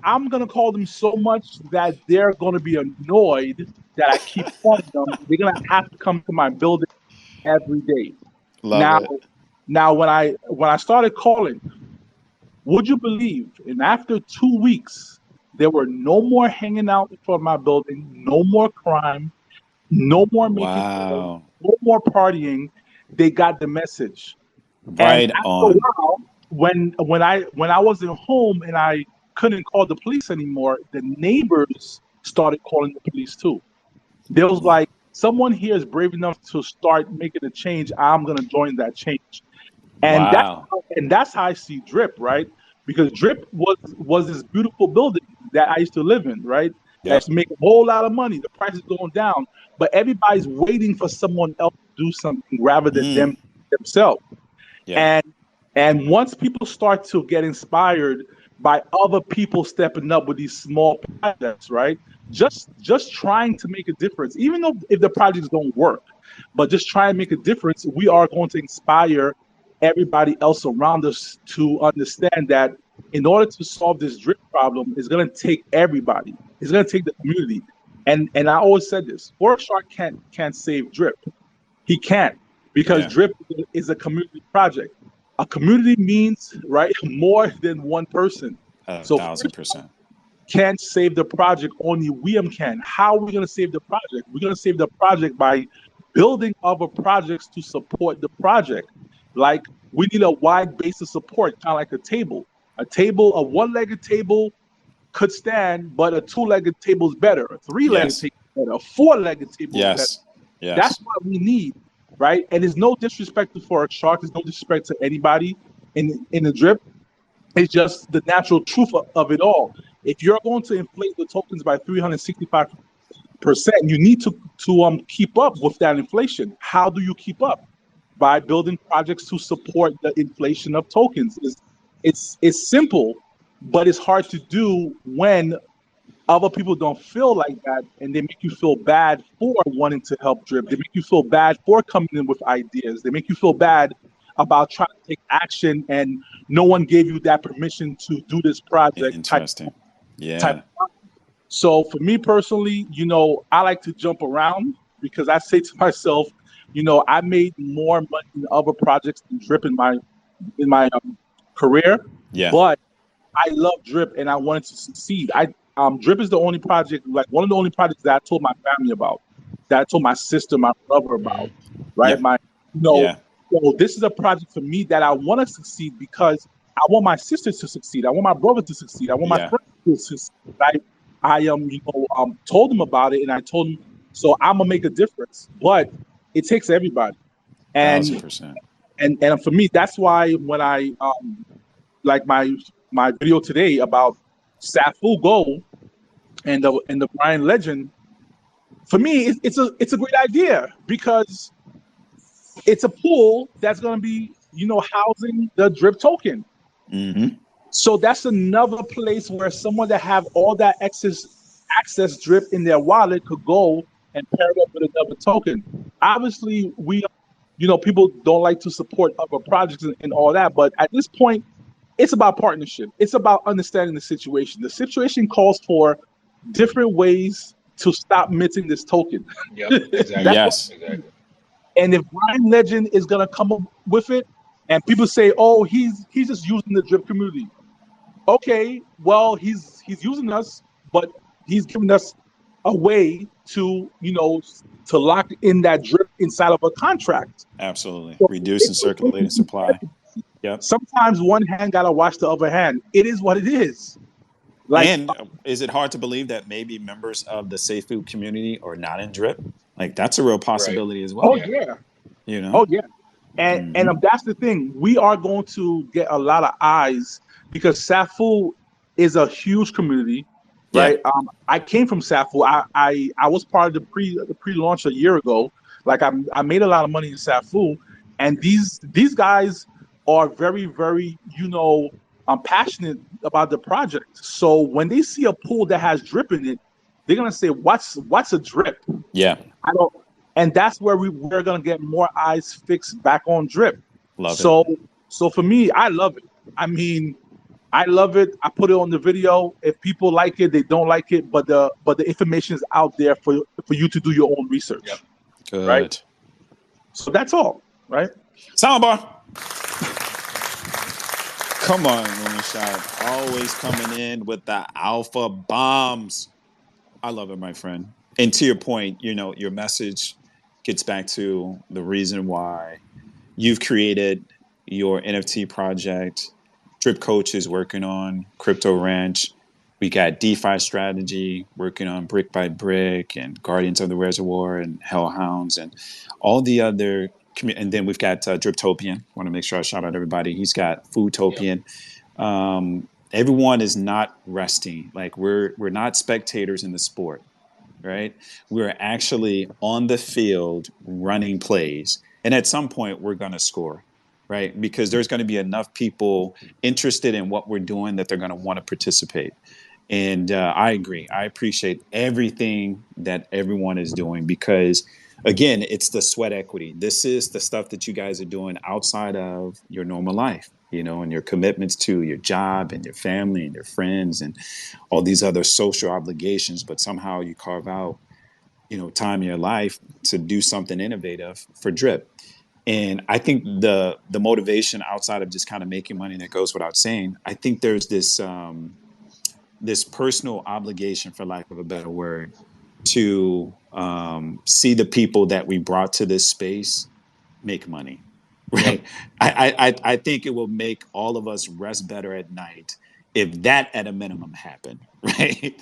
I'm gonna call them so much that they're gonna be annoyed that I keep calling them. They're gonna have to come to my building every day. Love Now, it. now when I started calling, would you believe? And after 2 weeks, there were no more hanging out in front of my building, no more crime, no more making noise, Wow. no more partying. They got the message. And Right after a on. while, when I wasn't home and I couldn't call the police anymore, the neighbors started calling the police too. They was like, someone here is brave enough to start making a change. I'm gonna join that change. And Wow. that's how I see Drip, right? Because Drip was this beautiful building that I used to live in, right? I Yep. used to make a whole lot of money. The price is going down, but everybody's waiting for someone else to do something rather than Mm. them themselves. Yeah. And and once people start to get inspired by other people stepping up with these small projects, right? Just trying to make a difference, even though if the projects don't work, but just try and make a difference, we are going to inspire everybody else around us to understand that in order to solve this drip problem, it's going to take everybody. It's going to take the community. And I always said this: Forest Shark can't save drip. He can't, because Yeah. drip is a community project. A community means, right, more than one person. A So thousand percent. can't save the project, only WM can. How are we going to save the project? We're going to save the project by building other projects to support the project. Like, we need a wide base of support, kind of like a table. A one-legged table could stand, but a two-legged table is better. A three-legged Yes. table is better. A four-legged table is better. Yes. That's Yes. what we need, right? And there's no disrespect to Forex Shark. There's no disrespect to anybody in the drip. It's just the natural truth of it all. If you're going to inflate the tokens by 365%, you need to keep up with that inflation. How do you keep up? By building projects to support the inflation of tokens. It's simple, but it's hard to do when other people don't feel like that, and they make you feel bad for wanting to help drip. They make you feel bad for coming in with ideas. They make you feel bad about trying to take action, and no one gave you that permission to do this project Interesting. type. Yeah. So for me personally, I like to jump around because I say to myself, I made more money in other projects than drip in my career, Yeah. but I love Drip and I wanted to succeed. Drip is the only project, like one of the only projects that I told my family about, that I told my sister, my brother about, right? Yeah. My, you know, Yeah. So this is a project for me that I want to succeed because I want my sisters to succeed. I want my brother to succeed. I want my Yeah. friends to succeed. I told them about it, and I told them, so I'm gonna make a difference. But it takes everybody, and 1000%. and for me, that's why when I like my video today about Safu Go and the Brian Legend, for me, it's a great idea because it's a pool that's going to be, housing the drip token. Mm-hmm. So that's another place where someone that have all that access drip in their wallet could go and pair it up with another token. Obviously, people don't like to support other projects and all that, but at this point, it's about partnership. It's about understanding the situation. The situation calls for different ways to stop minting this token. Yep, exactly. That's Yes. Exactly. And if Brian Legend is gonna come up with it, and people say, "Oh, he's just using the drip community," okay, well, he's using us, but he's giving us a way to to lock in that drip inside of a contract. Absolutely. So Reducing circulating supply. Yep. sometimes one hand gotta wash the other hand. It is what it is. Like, And is it hard to believe that maybe members of the safe food community are not in drip? Like that's a real possibility as oh well. Yeah. yeah, You know? oh yeah. And that's the thing. We are going to get a lot of eyes because Safu is a huge community, Yeah. right? I came from Safu. I was part of the pre-launch a year ago. Like I made a lot of money in Safu, and these guys are very very passionate about the project. So when they see a pool that has drip in it, they're gonna say, "What's a drip?" Yeah. I don't, and that's where we're gonna get more eyes fixed back on drip. Love So it. so for me, I love it. I mean, I love it. I put it on the video. If people like it, they don't like it, but the information is out there for you to do your own research. Yep. Right? Good. So that's all, right? Soundbar. Come on, Moonshot. Always coming in with the alpha bombs. I love it, my friend. And to your point, your message gets back to the reason why you've created your NFT project. Drip Coach is working on Crypto Ranch. We got DeFi Strategy working on Brick by Brick and Guardians of the Reservoir and Hellhounds and all the other. And then we've got Driptopian. Want to make sure I shout out everybody. He's got Foodtopian. Everyone is not resting. Like we're not spectators in the sport, right? We're actually on the field running plays, and at some point we're going to score, right? Because there's going to be enough people interested in what we're doing that they're going to want to participate. And I agree. I appreciate everything that everyone is doing because, again, it's the sweat equity. This is the stuff that you guys are doing outside of your normal life, and your commitments to your job and your family and your friends and all these other social obligations. But somehow you carve out, time in your life to do something innovative for Drip. And I think the motivation outside of just kind of making money, that goes without saying, I think there's this personal obligation, for lack of a better word, to see the people that we brought to this space make money, right? I think it will make all of us rest better at night if that at a minimum happened, right?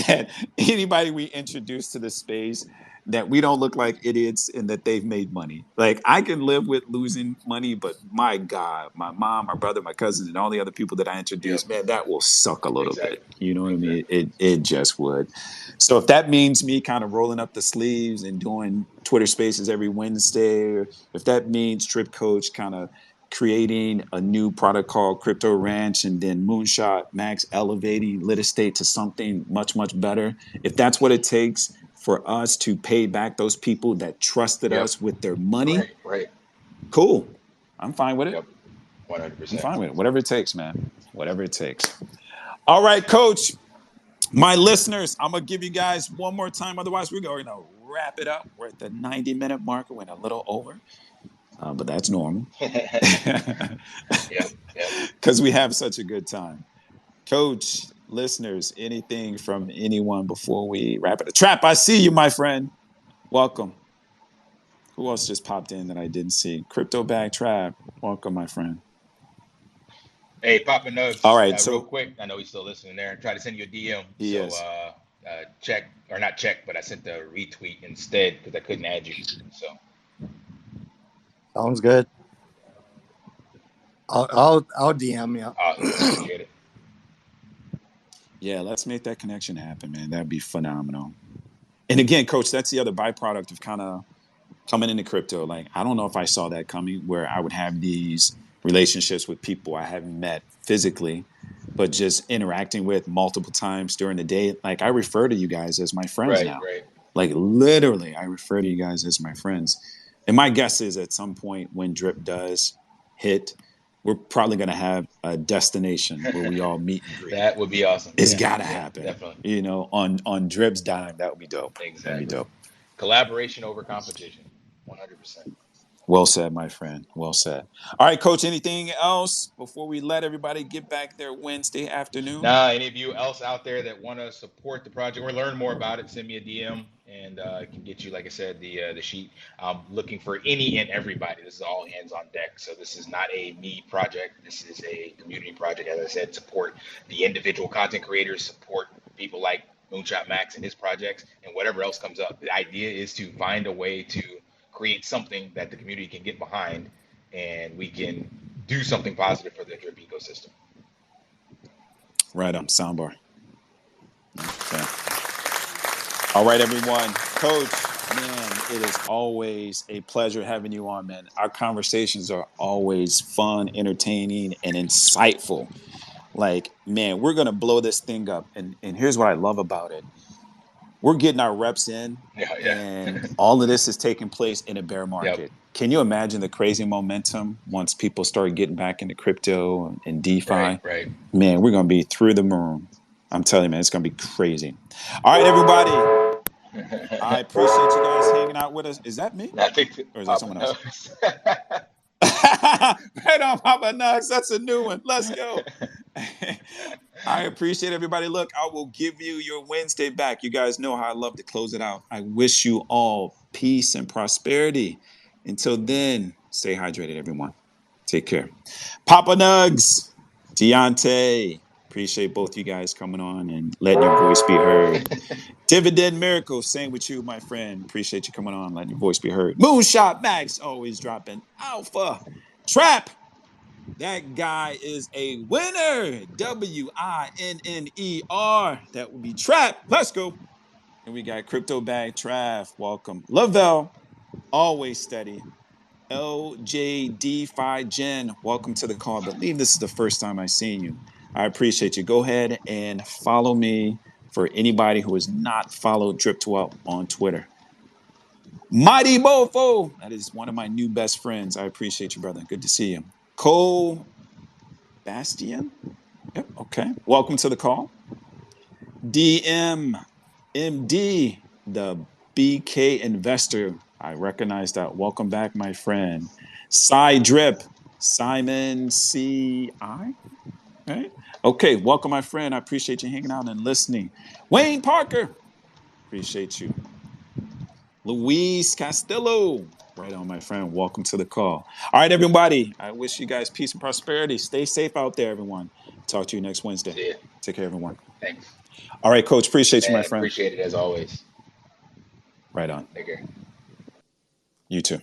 That anybody we introduce to the space, that we don't look like idiots and that they've made money. Like I can live with losing money, but my God, my mom, my brother, my cousins, and all the other people that I introduced, man, that will suck a little bit. You know what I mean? It just would. So if that means me kind of rolling up the sleeves and doing Twitter Spaces every Wednesday, or if that means Drip Coach kind of creating a new product called Crypto Ranch and then Moonshot Max elevating Lit Estate to something much, much better, if that's what it takes for us to pay back those people that trusted us with their money, Right. cool. I'm fine with it. Yep. 100%. I'm fine with it. Whatever it takes, man. Whatever it takes. All right, Coach. My listeners, I'm going to give you guys one more time. Otherwise, we're going to wrap it up. We're at the 90-minute marker. We're a little over, but that's normal. Yep. Because we have such a good time. Coach, listeners, anything from anyone before we wrap it? Trap, I see you, my friend. Welcome. Who else just popped in that I didn't see? Crypto Bag Trap. Welcome, my friend. Hey, Papa Nugs, All right, real so quick. I know he's still listening there. Try to send you a DM. he So is. check, or not check, but I sent the retweet instead because I couldn't add you. So Sounds good. I'll DM you. awesome. Appreciate it. Yeah, let's make that connection happen, man. That'd be phenomenal. And again, coach, that's the other byproduct of kind of coming into crypto. Like, I don't know if I saw that coming, where I would have these relationships with people I haven't met physically, but just interacting with multiple times during the day. Like, I refer to you guys as my friends Right, now. right. Like, literally, I refer to you guys as my friends. And my guess is at some point when Drip does hit, we're probably going to have a destination where we all meet and greet. That would be awesome. It's Yeah, got to yeah, happen. definitely. You know, on Drip's dime, that would be dope. That'd be Exactly. dope. Collaboration over competition. 100%. Well said, my friend. Well said. All right, coach, anything else before we let everybody get back their Wednesday afternoon? Now, any of you else out there that want to support the project or learn more about it, send me a DM and I can get you, like I said, the sheet. I'm looking for any and everybody. This is all hands on deck. So this is not a me project. This is a community project. As I said, support the individual content creators, support people like Moonshot Max and his projects, and whatever else comes up. The idea is to find a way to create something that the community can get behind, and we can do something positive for the drip ecosystem. Right on, soundbar. Okay. All right, everyone. Coach, man, it is always a pleasure having you on, man. Our conversations are always fun, entertaining, and insightful. Like, man, we're going to blow this thing up. And here's what I love about it. We're getting our reps in, Yeah. and all of this is taking place in a bear market. Yep. Can you imagine the crazy momentum once people start getting back into crypto and DeFi? Right. Man, we're going to be through the moon. I'm telling you, man, it's going to be crazy. All right, everybody. I appreciate you guys hanging out with us. Is that me? I think Or is that Papa someone else? knows. Right on, Papa Nugs. That's a new one. Let's go. I appreciate everybody. Look, I will give you your Wednesday back. You guys know how I love to close it out. I wish you all peace and prosperity. Until then, stay hydrated, everyone. Take care. Papa Nugs, Deontay, appreciate both you guys coming on and letting your voice be heard. Dividend Miracle, same with you, my friend. Appreciate you coming on, letting your voice be heard. Moonshot Max, always dropping alpha. Trap, that guy is a winner. WINNER. That would be Trap. Let's go. And we got Crypto Bag Trav. Welcome. Lavelle, always steady. LJ DeFi Jen, welcome to the call. I believe this is the first time I've seen you. I appreciate you. Go ahead and follow me for anybody who has not followed Drip12 on Twitter. Mighty Mofo, that is one of my new best friends. I appreciate you, brother. Good to see you. Cole Bastian. Yep, okay. Welcome to the call. DM MD, the BK investor. I recognize that. Welcome back, my friend. Side Drip, Simon C.I. Right? Okay, welcome, my friend. I appreciate you hanging out and listening. Wayne Parker, appreciate you. Luis Castillo, right on, my friend. Welcome to the call. All right, everybody. I wish you guys peace and prosperity. Stay safe out there, everyone. Talk to you next Wednesday. See ya. Take care, everyone. Thanks. All right, Coach. Appreciate you, my Man, friend. appreciate it as always. Right on. Take care. You too.